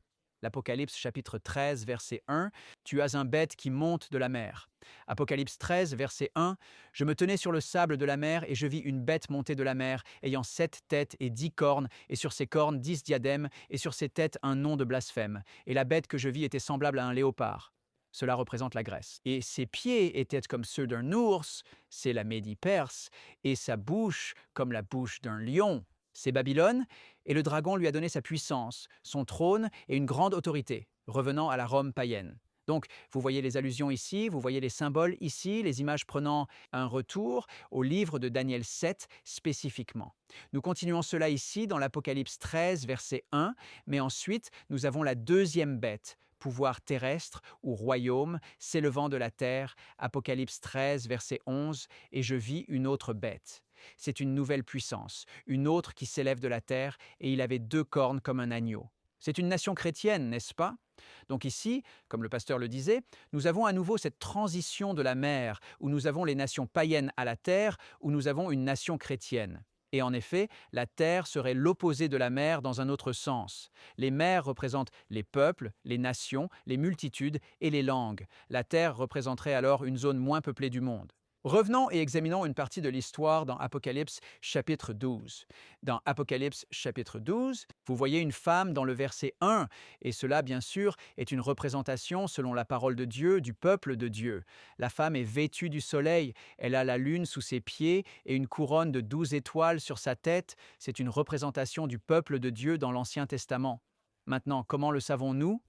L'Apocalypse chapitre 13, verset 1, « Tu as un bête qui monte de la mer ». Apocalypse 13, verset 1, « Je me tenais sur le sable de la mer et je vis une bête monter de la mer, ayant 7 têtes et 10 cornes, et sur ses cornes 10 diadèmes, et sur ses têtes un nom de blasphème. Et la bête que je vis était semblable à un léopard. » Cela représente la Grèce. Et ses pieds étaient comme ceux d'un ours, c'est la Médie-Perse, et sa bouche comme la bouche d'un lion, c'est Babylone, et le dragon lui a donné sa puissance, son trône et une grande autorité, revenant à la Rome païenne. Donc, vous voyez les allusions ici, vous voyez les symboles ici, les images prenant un retour au livre de Daniel 7 spécifiquement. Nous continuons cela ici dans l'Apocalypse 13, verset 1, mais ensuite, nous avons la deuxième bête, pouvoir terrestre ou royaume s'élevant de la terre, Apocalypse 13, verset 11, « Et je vis une autre bête. » C'est une nouvelle puissance, une autre qui s'élève de la terre, et il avait 2 cornes comme un agneau. C'est une nation chrétienne, n'est-ce pas? Donc ici, comme le pasteur le disait, nous avons à nouveau cette transition de la mer, où nous avons les nations païennes à la terre, où nous avons une nation chrétienne. Et en effet, la terre serait l'opposé de la mer dans un autre sens. Les mers représentent les peuples, les nations, les multitudes et les langues. La terre représenterait alors une zone moins peuplée du monde. Revenons et examinons une partie de l'histoire dans Apocalypse chapitre 12. Dans Apocalypse chapitre 12, vous voyez une femme dans le verset 1, et cela, bien sûr, est une représentation, selon la parole de Dieu, du peuple de Dieu. La femme est vêtue du soleil, elle a la lune sous ses pieds et une couronne de 12 étoiles sur sa tête. C'est une représentation du peuple de Dieu dans l'Ancien Testament. Maintenant, comment le savons-nous?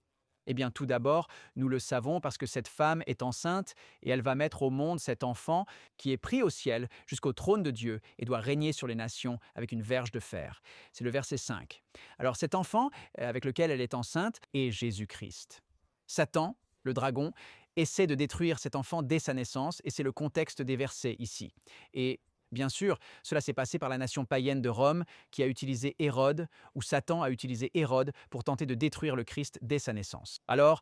Eh bien, tout d'abord, nous le savons parce que cette femme est enceinte et elle va mettre au monde cet enfant qui est pris au ciel jusqu'au trône de Dieu et doit régner sur les nations avec une verge de fer. C'est le verset 5. Alors cet enfant avec lequel elle est enceinte est Jésus-Christ. Satan, le dragon, essaie de détruire cet enfant dès sa naissance et c'est le contexte des versets ici. Et bien sûr, cela s'est passé par la nation païenne de Rome qui a utilisé Hérode, ou Satan a utilisé Hérode pour tenter de détruire le Christ dès sa naissance. Alors,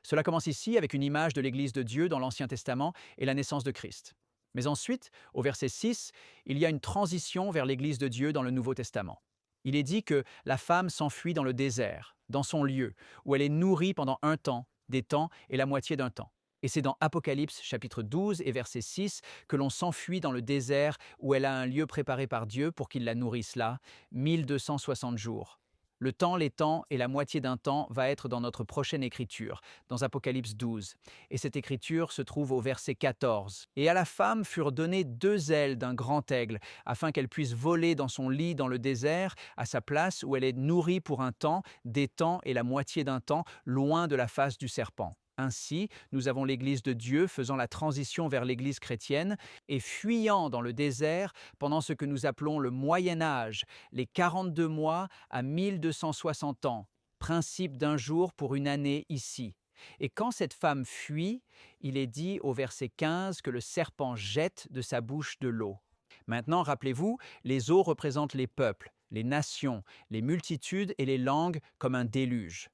cela commence ici avec une image de l'Église de Dieu dans l'Ancien Testament et la naissance de Christ. Mais ensuite, au verset 6, il y a une transition vers l'Église de Dieu dans le Nouveau Testament. Il est dit que la femme s'enfuit dans le désert, dans son lieu, où elle est nourrie pendant un temps, des temps et la moitié d'un temps. Et c'est dans Apocalypse chapitre 12 et verset 6 que l'on s'enfuit dans le désert où elle a un lieu préparé par Dieu pour qu'il la nourrisse là, 1260 jours. Le temps, les temps et la moitié d'un temps va être dans notre prochaine écriture, dans Apocalypse 12. Et cette écriture se trouve au verset 14. « Et à la femme furent données 2 ailes d'un grand aigle, afin qu'elle puisse voler dans son lit dans le désert, à sa place où elle est nourrie pour un temps, des temps et la moitié d'un temps, loin de la face du serpent. » Ainsi, nous avons l'Église de Dieu faisant la transition vers l'Église chrétienne et fuyant dans le désert pendant ce que nous appelons le Moyen Âge, les 42 mois à 1260 ans, principe d'un jour pour une année ici. Et quand cette femme fuit, il est dit au verset 15 que le serpent jette de sa bouche de l'eau. Maintenant, rappelez-vous, les eaux représentent les peuples, les nations, les multitudes et les langues comme un déluge.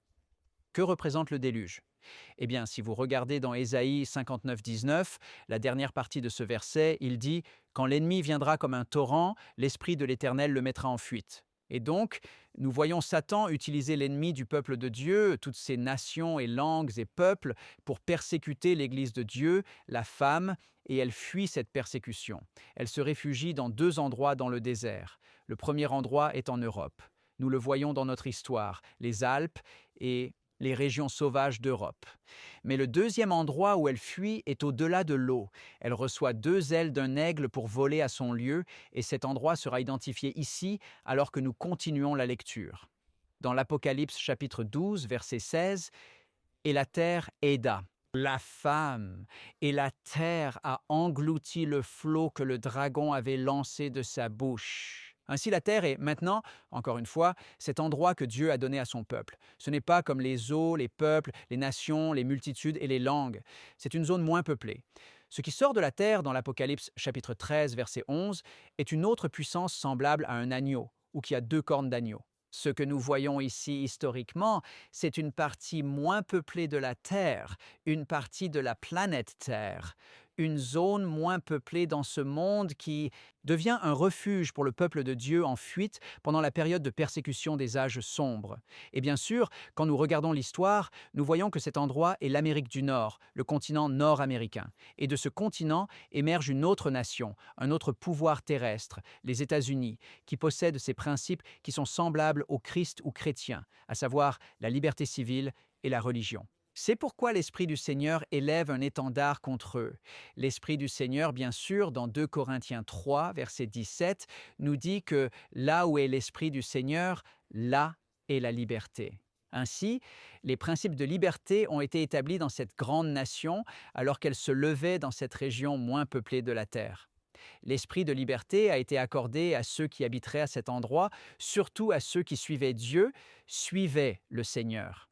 Que représente le déluge ? Eh bien, si vous regardez dans Ésaïe 59, 19, la dernière partie de ce verset, il dit « Quand l'ennemi viendra comme un torrent, l'Esprit de l'Éternel le mettra en fuite. » Et donc, nous voyons Satan utiliser l'ennemi du peuple de Dieu, toutes ces nations et langues et peuples, pour persécuter l'Église de Dieu, la femme, et elle fuit cette persécution. Elle se réfugie dans 2 endroits dans le désert. Le premier endroit est en Europe. Nous le voyons dans notre histoire, les Alpes et les régions sauvages d'Europe. Mais le deuxième endroit où elle fuit est au-delà de l'eau. Elle reçoit 2 ailes d'un aigle pour voler à son lieu, et cet endroit sera identifié ici alors que nous continuons la lecture. Dans l'Apocalypse chapitre 12, verset 16, « Et la terre aida. La femme et la terre a englouti le flot que le dragon avait lancé de sa bouche. » Ainsi, la terre est maintenant, encore une fois, cet endroit que Dieu a donné à son peuple. Ce n'est pas comme les eaux, les peuples, les nations, les multitudes et les langues. C'est une zone moins peuplée. Ce qui sort de la terre dans l'Apocalypse chapitre 13, verset 11, est une autre puissance semblable à un agneau, ou qui a 2 cornes d'agneau. Ce que nous voyons ici historiquement, c'est une partie moins peuplée de la Terre, une partie de la planète Terre, une zone moins peuplée dans ce monde qui devient un refuge pour le peuple de Dieu en fuite pendant la période de persécution des âges sombres. Et bien sûr, quand nous regardons l'histoire, nous voyons que cet endroit est l'Amérique du Nord, le continent nord-américain. Et de ce continent émerge une autre nation, un autre pouvoir terrestre, les États-Unis, qui possèdent ces principes qui sont semblables au Christ ou chrétien, à savoir la liberté civile et la religion. C'est pourquoi l'Esprit du Seigneur élève un étendard contre eux. L'Esprit du Seigneur, bien sûr, dans 2 Corinthiens 3, verset 17, nous dit que là où est l'Esprit du Seigneur, là est la liberté. Ainsi, les principes de liberté ont été établis dans cette grande nation alors qu'elle se levait dans cette région moins peuplée de la terre. L'esprit de liberté a été accordé à ceux qui habiteraient à cet endroit, surtout à ceux qui suivaient Dieu, suivaient le Seigneur.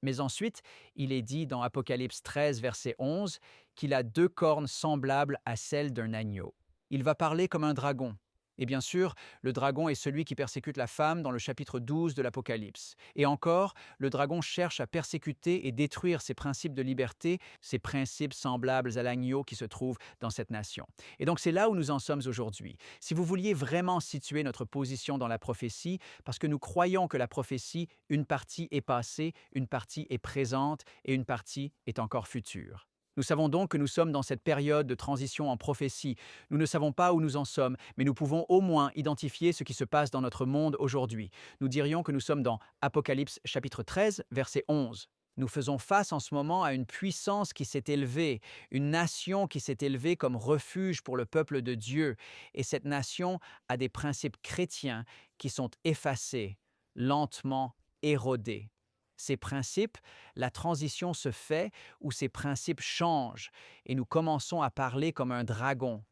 Mais ensuite, il est dit dans Apocalypse 13, verset 11, qu'il a 2 cornes semblables à celles d'un agneau. Il va parler comme un dragon. Et bien sûr, le dragon est celui qui persécute la femme dans le chapitre 12 de l'Apocalypse. Et encore, le dragon cherche à persécuter et détruire ces principes de liberté, ces principes semblables à l'agneau qui se trouvent dans cette nation. Et donc c'est là où nous en sommes aujourd'hui. Si vous vouliez vraiment situer notre position dans la prophétie, parce que nous croyons que la prophétie, une partie est passée, une partie est présente et une partie est encore future. Nous savons donc que nous sommes dans cette période de transition en prophétie. Nous ne savons pas où nous en sommes, mais nous pouvons au moins identifier ce qui se passe dans notre monde aujourd'hui. Nous dirions que nous sommes dans Apocalypse chapitre 13, verset 11. Nous faisons face en ce moment à une puissance qui s'est élevée, une nation qui s'est élevée comme refuge pour le peuple de Dieu. Et cette nation a des principes chrétiens qui sont effacés, lentement érodés. Ces principes, la transition se fait où ces principes changent et nous commençons à parler comme un dragon.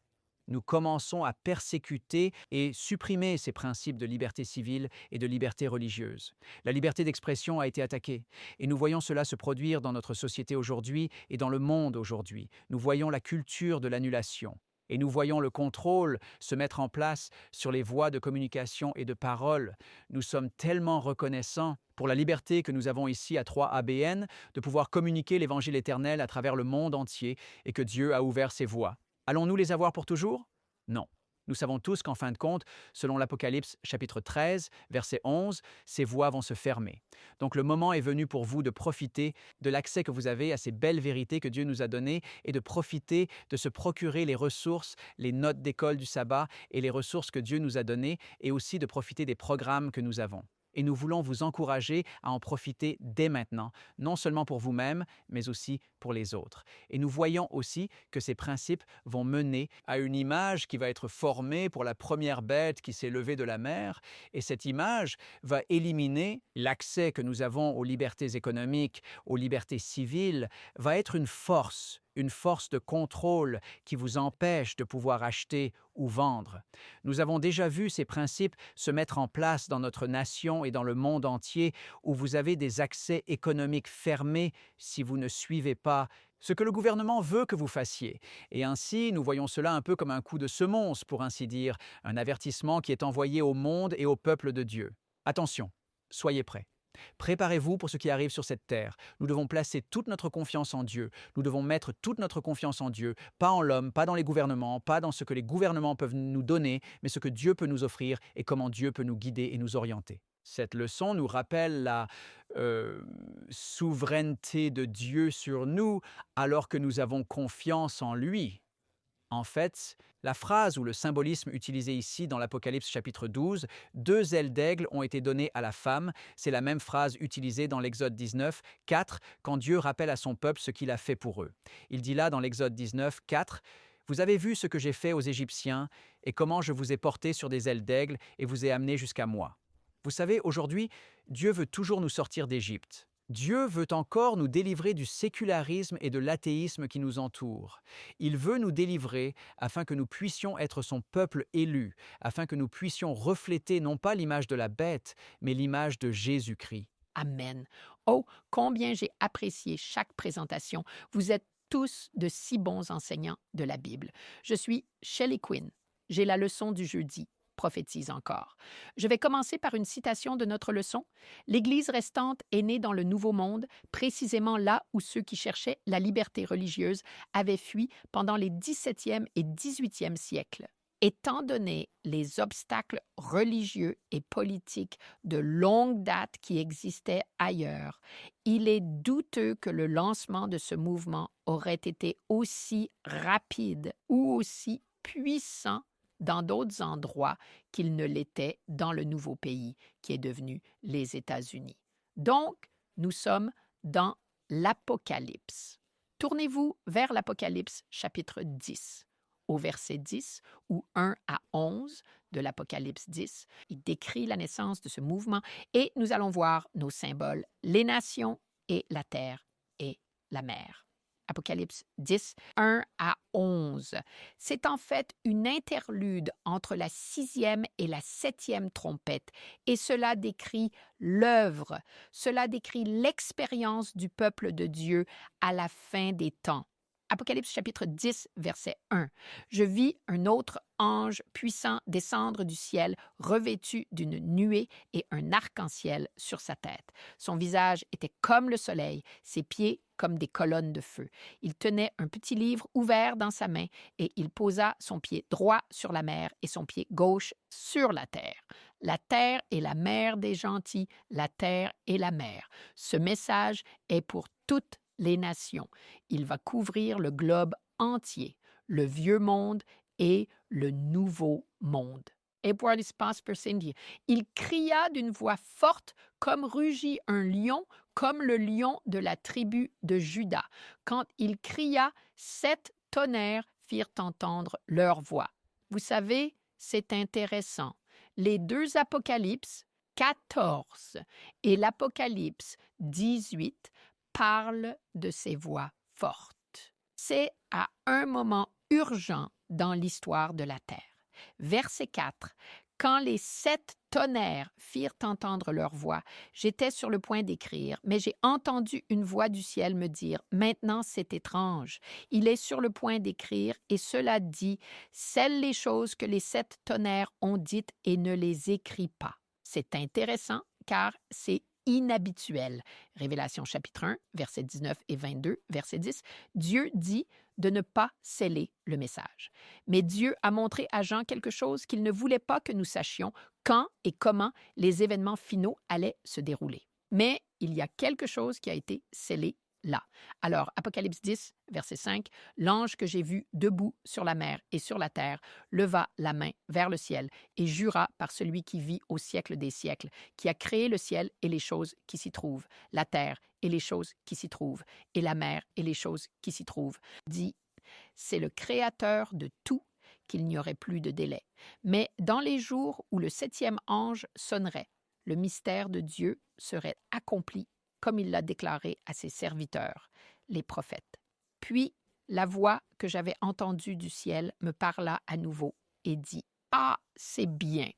Nous commençons à persécuter et supprimer ces principes de liberté civile et de liberté religieuse. La liberté d'expression a été attaquée et nous voyons cela se produire dans notre société aujourd'hui et dans le monde aujourd'hui. Nous voyons la culture de l'annulation. Et nous voyons le contrôle se mettre en place sur les voies de communication et de parole. Nous sommes tellement reconnaissants pour la liberté que nous avons ici à 3ABN de pouvoir communiquer l'Évangile éternel à travers le monde entier et que Dieu a ouvert ses voies. Allons-nous les avoir pour toujours? Non. Nous savons tous qu'en fin de compte, selon l'Apocalypse chapitre 13, verset 11, ces voies vont se fermer. Donc le moment est venu pour vous de profiter de l'accès que vous avez à ces belles vérités que Dieu nous a données et de profiter de se procurer les ressources, les notes d'école du sabbat et les ressources que Dieu nous a données et aussi de profiter des programmes que nous avons. Et nous voulons vous encourager à en profiter dès maintenant, non seulement pour vous-même, mais aussi pour les autres. Et nous voyons aussi que ces principes vont mener à une image qui va être formée pour la première bête qui s'est levée de la mer. Et cette image va éliminer l'accès que nous avons aux libertés économiques, aux libertés civiles, va être une force de contrôle qui vous empêche de pouvoir acheter ou vendre. Nous avons déjà vu ces principes se mettre en place dans notre nation et dans le monde entier, où vous avez des accès économiques fermés si vous ne suivez pas ce que le gouvernement veut que vous fassiez. Et ainsi, nous voyons cela un peu comme un coup de semonce, pour ainsi dire, un avertissement qui est envoyé au monde et au peuple de Dieu. Attention, soyez prêts. Préparez-vous pour ce qui arrive sur cette terre. Nous devons placer toute notre confiance en Dieu. Nous devons mettre toute notre confiance en Dieu, pas en l'homme, pas dans les gouvernements, pas dans ce que les gouvernements peuvent nous donner, mais ce que Dieu peut nous offrir et comment Dieu peut nous guider et nous orienter. Cette leçon nous rappelle la souveraineté de Dieu sur nous alors que nous avons confiance en lui. En fait, la phrase ou le symbolisme utilisé ici dans l'Apocalypse chapitre 12, 2 ailes d'aigle ont été données à la femme, c'est la même phrase utilisée dans l'Exode 19, 4, quand Dieu rappelle à son peuple ce qu'il a fait pour eux. Il dit là dans l'Exode 19, 4, « Vous avez vu ce que j'ai fait aux Égyptiens et comment je vous ai portés sur des ailes d'aigle et vous ai amenés jusqu'à moi. » Vous savez, aujourd'hui, Dieu veut toujours nous sortir d'Égypte. Dieu veut encore nous délivrer du sécularisme et de l'athéisme qui nous entoure. Il veut nous délivrer afin que nous puissions être son peuple élu, afin que nous puissions refléter non pas l'image de la bête, mais l'image de Jésus-Christ. Amen. Oh, combien j'ai apprécié chaque présentation. Vous êtes tous de si bons enseignants de la Bible. Je suis Shelley Quinn. J'ai la leçon du jeudi. Prophétise encore. Je vais commencer par une citation de notre leçon. L'Église restante est née dans le Nouveau Monde, précisément là où ceux qui cherchaient la liberté religieuse avaient fui pendant les 17e et 18e siècles. Étant donné les obstacles religieux et politiques de longue date qui existaient ailleurs, il est douteux que le lancement de ce mouvement aurait été aussi rapide ou aussi puissant dans d'autres endroits qu'il ne l'était dans le nouveau pays qui est devenu les États-Unis. Donc, nous sommes dans l'Apocalypse. Tournez-vous vers l'Apocalypse chapitre 10. Au verset 10 ou 1 à 11 de l'Apocalypse 10, il décrit la naissance de ce mouvement et nous allons voir nos symboles, les nations et la terre et la mer. Apocalypse 10, 1 à 11. C'est en fait une interlude entre la 6e et la 7e trompette, et cela décrit l'œuvre, cela décrit l'expérience du peuple de Dieu à la fin des temps. Apocalypse chapitre 10, verset 1. Je vis un autre ange puissant descendre du ciel, revêtu d'une nuée et un arc-en-ciel sur sa tête. Son visage était comme le soleil, ses pieds comme des colonnes de feu. Il tenait un petit livre ouvert dans sa main et il posa son pied droit sur la mer et son pied gauche sur la terre. La terre est la mère des gentils, la terre est la mer. Ce message est pour toutes les nations. Il va couvrir le globe entier, le vieux monde et le nouveau monde. Edwardus Prosper Cindy. Il cria d'une voix forte comme rugit un lion, comme le lion de la tribu de Juda. Quand il cria, 7 tonnerres firent entendre leur voix. Vous savez, c'est intéressant. Les 2 apocalypses, 14 et l'Apocalypse 18, parle de ces voix fortes. C'est à un moment urgent dans l'histoire de la terre. Verset 4. Quand les 7 tonnerres firent entendre leur voix, j'étais sur le point d'écrire, mais j'ai entendu une voix du ciel me dire, « Maintenant c'est étrange. Il est sur le point d'écrire, et cela dit, scelle les choses que les 7 tonnerres ont dites et ne les écrit pas. » C'est intéressant car c'est inhabituel. Révélation chapitre 1, versets 19 et 22, verset 10, Dieu dit de ne pas sceller le message. Mais Dieu a montré à Jean quelque chose qu'il ne voulait pas que nous sachions, quand et comment les événements finaux allaient se dérouler. Mais il y a quelque chose qui a été scellé là. Alors, Apocalypse 10, verset 5, l'ange que j'ai vu debout sur la mer et sur la terre leva la main vers le ciel et jura par celui qui vit au siècle des siècles, qui a créé le ciel et les choses qui s'y trouvent, la terre et les choses qui s'y trouvent, et la mer et les choses qui s'y trouvent, dit, c'est le Créateur de tout, qu'il n'y aurait plus de délai. Mais dans les jours où le 7e ange sonnerait, le mystère de Dieu serait accompli comme il l'a déclaré à ses serviteurs, les prophètes. Puis la voix que j'avais entendue du ciel me parla à nouveau et dit, « Ah, c'est bien,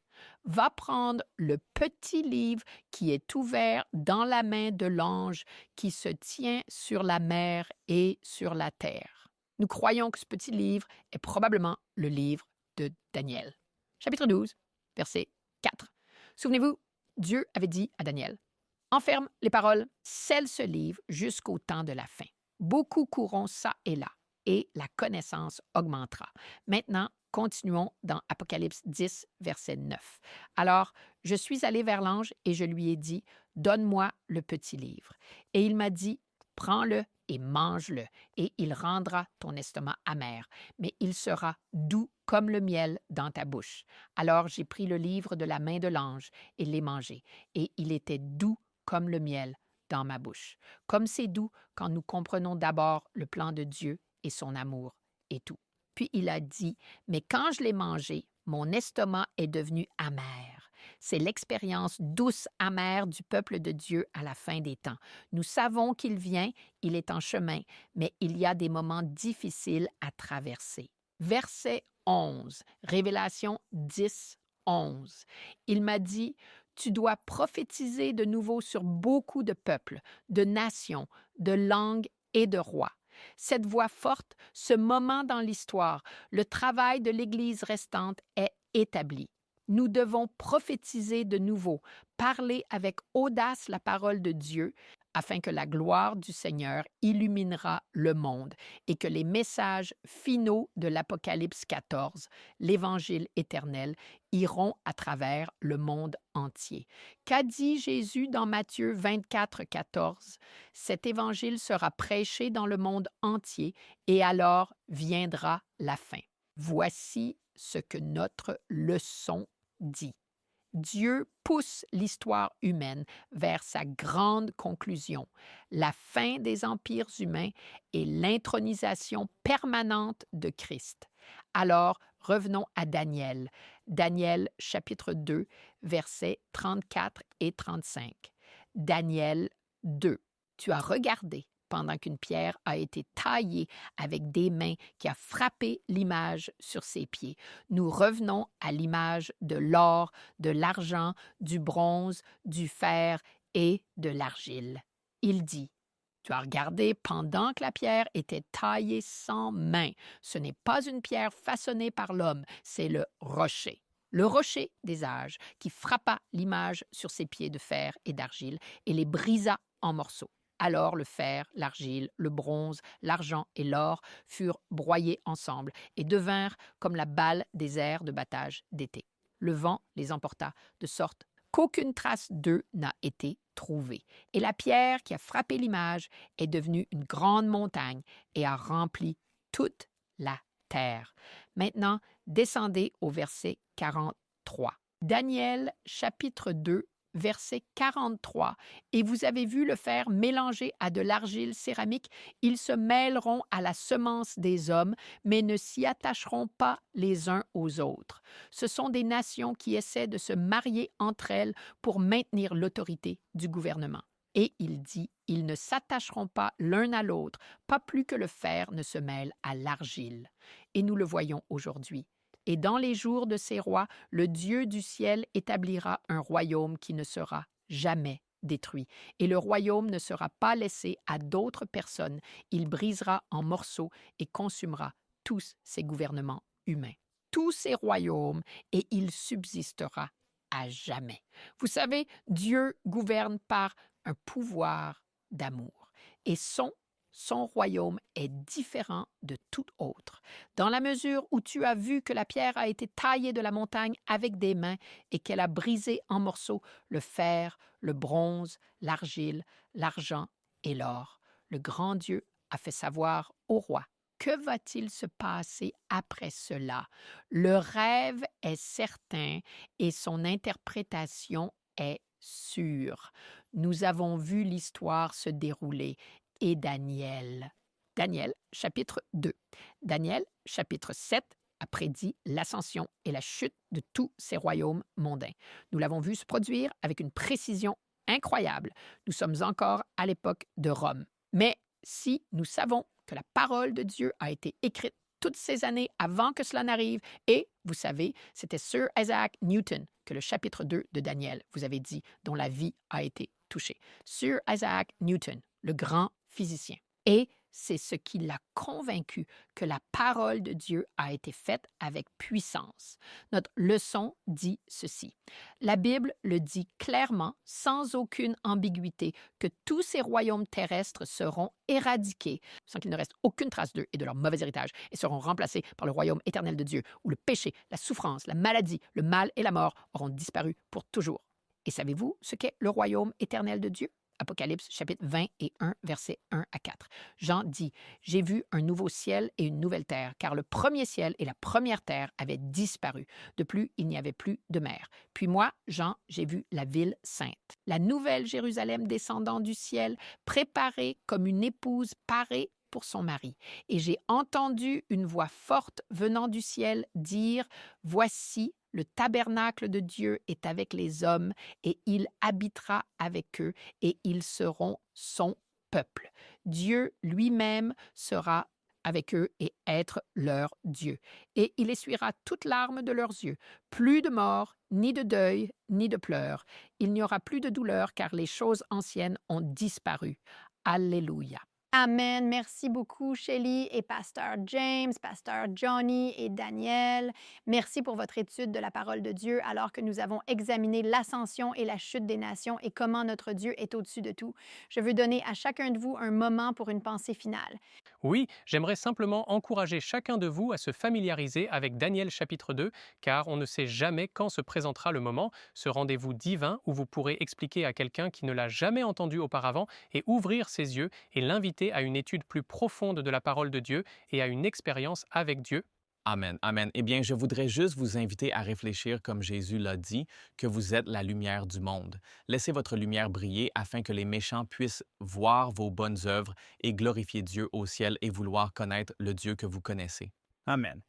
va prendre le petit livre qui est ouvert dans la main de l'ange qui se tient sur la mer et sur la terre. » Nous croyons que ce petit livre est probablement le livre de Daniel. Chapitre 12, verset 4. Souvenez-vous, Dieu avait dit à Daniel, « Enferme les paroles, scelle ce livre jusqu'au temps de la fin. Beaucoup courront ça et là, et la connaissance augmentera. » Maintenant, continuons dans Apocalypse 10, verset 9. Alors, je suis allé vers l'ange et je lui ai dit, « Donne-moi le petit livre. » Et il m'a dit, « Prends-le et mange-le, et il rendra ton estomac amer, mais il sera doux comme le miel dans ta bouche. » Alors j'ai pris le livre de la main de l'ange et l'ai mangé, et il était doux comme le miel dans ma bouche. Comme c'est doux quand nous comprenons d'abord le plan de Dieu et son amour et tout. Puis il a dit, « Mais quand je l'ai mangé, mon estomac est devenu amer. » C'est l'expérience douce, amère du peuple de Dieu à la fin des temps. Nous savons qu'il vient, il est en chemin, mais il y a des moments difficiles à traverser. Verset 11, Révélation 10, 11. Il m'a dit, « Tu dois prophétiser de nouveau sur beaucoup de peuples, de nations, de langues et de rois. » Cette voix forte, ce moment dans l'histoire, le travail de l'Église restante est établi. Nous devons prophétiser de nouveau, parler avec audace la parole de Dieu, afin que la gloire du Seigneur illuminera le monde et que les messages finaux de l'Apocalypse 14, l'Évangile éternel, iront à travers le monde entier. Qu'a dit Jésus dans Matthieu 24, 14? « Cet Évangile sera prêché dans le monde entier et alors viendra la fin. » Voici ce que notre leçon dit. Dieu pousse l'histoire humaine vers sa grande conclusion, la fin des empires humains et l'intronisation permanente de Christ. Alors, revenons à Daniel. Daniel chapitre 2, versets 34 et 35. Daniel 2. Tu as regardé pendant qu'une pierre a été taillée avec des mains qui a frappé l'image sur ses pieds. Nous revenons à l'image de l'or, de l'argent, du bronze, du fer et de l'argile. Il dit, tu as regardé pendant que la pierre était taillée sans main. Ce n'est pas une pierre façonnée par l'homme, c'est le rocher. Le rocher des âges qui frappa l'image sur ses pieds de fer et d'argile et les brisa en morceaux. Alors le fer, l'argile, le bronze, l'argent et l'or furent broyés ensemble et devinrent comme la balle des airs de battage d'été. Le vent les emporta de sorte qu'aucune trace d'eux n'a été trouvée. Et la pierre qui a frappé l'image est devenue une grande montagne et a rempli toute la terre. Maintenant, descendez au verset 43. Daniel chapitre 2, verset 43. « Et vous avez vu le fer mélangé à de l'argile céramique, ils se mêleront à la semence des hommes, mais ne s'y attacheront pas les uns aux autres. Ce sont des nations qui essaient de se marier entre elles pour maintenir l'autorité du gouvernement. » Et il dit, « Ils ne s'attacheront pas l'un à l'autre, pas plus que le fer ne se mêle à l'argile. » Et nous le voyons aujourd'hui. Et dans les jours de ces rois, le Dieu du ciel établira un royaume qui ne sera jamais détruit. Et le royaume ne sera pas laissé à d'autres personnes. Il brisera en morceaux et consumera tous ses gouvernements humains. Tous ces royaumes, et il subsistera à jamais. Vous savez, Dieu gouverne par un pouvoir d'amour. Et son royaume est différent de tout autre. Dans la mesure où tu as vu que la pierre a été taillée de la montagne avec des mains et qu'elle a brisé en morceaux le fer, le bronze, l'argile, l'argent et l'or. le grand Dieu a fait savoir au roi. Que va-t-il se passer après cela? Le rêve est certain et son interprétation est sûre. Nous avons vu l'histoire se dérouler. Et Daniel. Daniel, chapitre 2. Daniel, chapitre 7, a prédit l'ascension et la chute de tous ces royaumes mondains. Nous l'avons vu se produire avec une précision incroyable. Nous sommes encore à l'époque de Rome. Mais si nous savons que la parole de Dieu a été écrite toutes ces années avant que cela n'arrive, et, vous savez, c'était Sir Isaac Newton que le chapitre 2 de Daniel vous avait dit, dont la vie a été touchée. Sir Isaac Newton, le grand physicien. Et c'est ce qui l'a convaincu que la parole de Dieu a été faite avec puissance. Notre leçon dit ceci. La Bible le dit clairement, sans aucune ambiguïté, que tous ces royaumes terrestres seront éradiqués, sans qu'il ne reste aucune trace d'eux et de leur mauvais héritage, et seront remplacés par le royaume éternel de Dieu, où le péché, la souffrance, la maladie, le mal et la mort auront disparu pour toujours. Et savez-vous ce qu'est le royaume éternel de Dieu? Apocalypse chapitre 20 et 1, versets 1 à 4. Jean dit, « J'ai vu un nouveau ciel et une nouvelle terre, car le premier ciel et la première terre avaient disparu. De plus, il n'y avait plus de mer. Puis moi, Jean, j'ai vu la ville sainte, la nouvelle Jérusalem descendant du ciel, préparée comme une épouse parée pour son mari. Et j'ai entendu une voix forte venant du ciel dire, « Voici, le tabernacle de Dieu est avec les hommes, et il habitera avec eux, et ils seront son peuple. Dieu lui-même sera avec eux et être leur Dieu. Et il essuiera toute larme de leurs yeux. Plus de mort, ni de deuil, ni de pleurs. Il n'y aura plus de douleur, car les choses anciennes ont disparu. Alléluia. » Amen. Merci beaucoup, Shelley et Pasteur James, Pasteur Johnny et Daniel. Merci pour votre étude de la parole de Dieu alors que nous avons examiné l'ascension et la chute des nations et comment notre Dieu est au-dessus de tout. Je veux donner à chacun de vous un moment pour une pensée finale. Oui, j'aimerais simplement encourager chacun de vous à se familiariser avec Daniel chapitre 2, car on ne sait jamais quand se présentera le moment, ce rendez-vous divin où vous pourrez expliquer à quelqu'un qui ne l'a jamais entendu auparavant et ouvrir ses yeux et l'inviter à une étude plus profonde de la parole de Dieu et à une expérience avec Dieu. Amen, amen. Eh bien, je voudrais juste vous inviter à réfléchir, comme Jésus l'a dit, que vous êtes la lumière du monde. Laissez votre lumière briller afin que les méchants puissent voir vos bonnes œuvres et glorifier Dieu au ciel et vouloir connaître le Dieu que vous connaissez. Amen.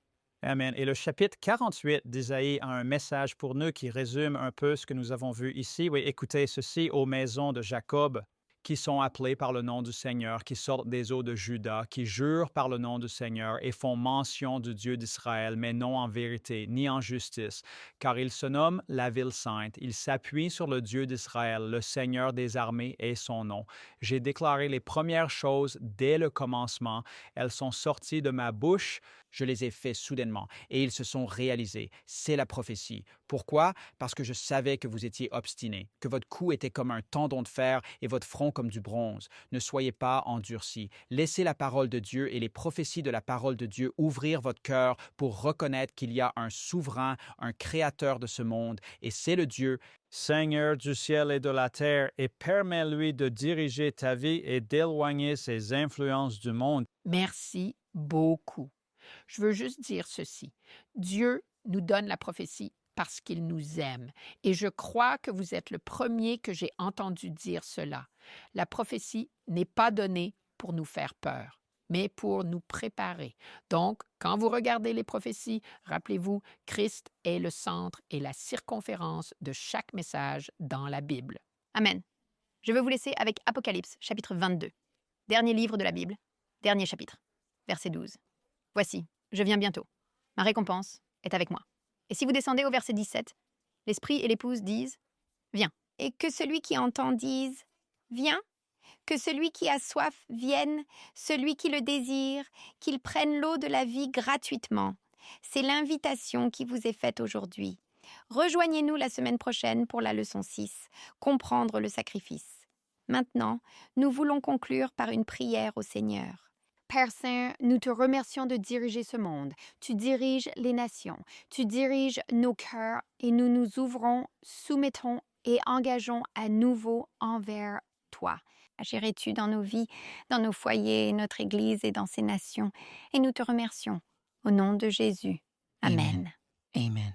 Amen. Et le chapitre 48 d'Isaïe a un message pour nous qui résume un peu ce que nous avons vu ici. Oui, écoutez ceci aux maisons de Jacob, qui sont appelés par le nom du Seigneur, qui sortent des eaux de Juda, qui jurent par le nom du Seigneur et font mention du Dieu d'Israël, mais non en vérité, ni en justice, car il se nomme la ville sainte. Il s'appuie sur le Dieu d'Israël, le Seigneur des armées est son nom. J'ai déclaré les premières choses dès le commencement. Elles sont sorties de ma bouche. Je les ai faits soudainement et ils se sont réalisés. C'est la prophétie. Pourquoi? Parce que je savais que vous étiez obstinés, que votre cou était comme un tendon de fer et votre front comme du bronze. Ne soyez pas endurcis. Laissez la parole de Dieu et les prophéties de la parole de Dieu ouvrir votre cœur pour reconnaître qu'il y a un souverain, un créateur de ce monde, et c'est le Dieu, Seigneur du ciel et de la terre, et permets-lui de diriger ta vie et d'éloigner ses influences du monde. Merci beaucoup. Je veux juste dire ceci. Dieu nous donne la prophétie parce qu'il nous aime. Et je crois que vous êtes le premier que j'ai entendu dire cela. La prophétie n'est pas donnée pour nous faire peur, mais pour nous préparer. Donc, quand vous regardez les prophéties, rappelez-vous, Christ est le centre et la circonférence de chaque message dans la Bible. Amen. Je veux vous laisser avec Apocalypse, chapitre 22. Dernier livre de la Bible, dernier chapitre, verset 12. Voici, je viens bientôt. Ma récompense est avec moi. Et si vous descendez au verset 17, l'Esprit et l'Épouse disent « Viens ». Et que celui qui entend dise « Viens ». Que celui qui a soif vienne, celui qui le désire, qu'il prenne l'eau de la vie gratuitement. C'est l'invitation qui vous est faite aujourd'hui. Rejoignez-nous la semaine prochaine pour la leçon 6, comprendre le sacrifice. Maintenant, nous voulons conclure par une prière au Seigneur. Père Saint, nous te remercions de diriger ce monde. Tu diriges les nations, tu diriges nos cœurs et nous nous ouvrons, soumettons et engageons à nouveau envers toi. Agirais-tu dans nos vies, dans nos foyers, notre Église et dans ces nations. Et nous te remercions. Au nom de Jésus. Amen. Amen.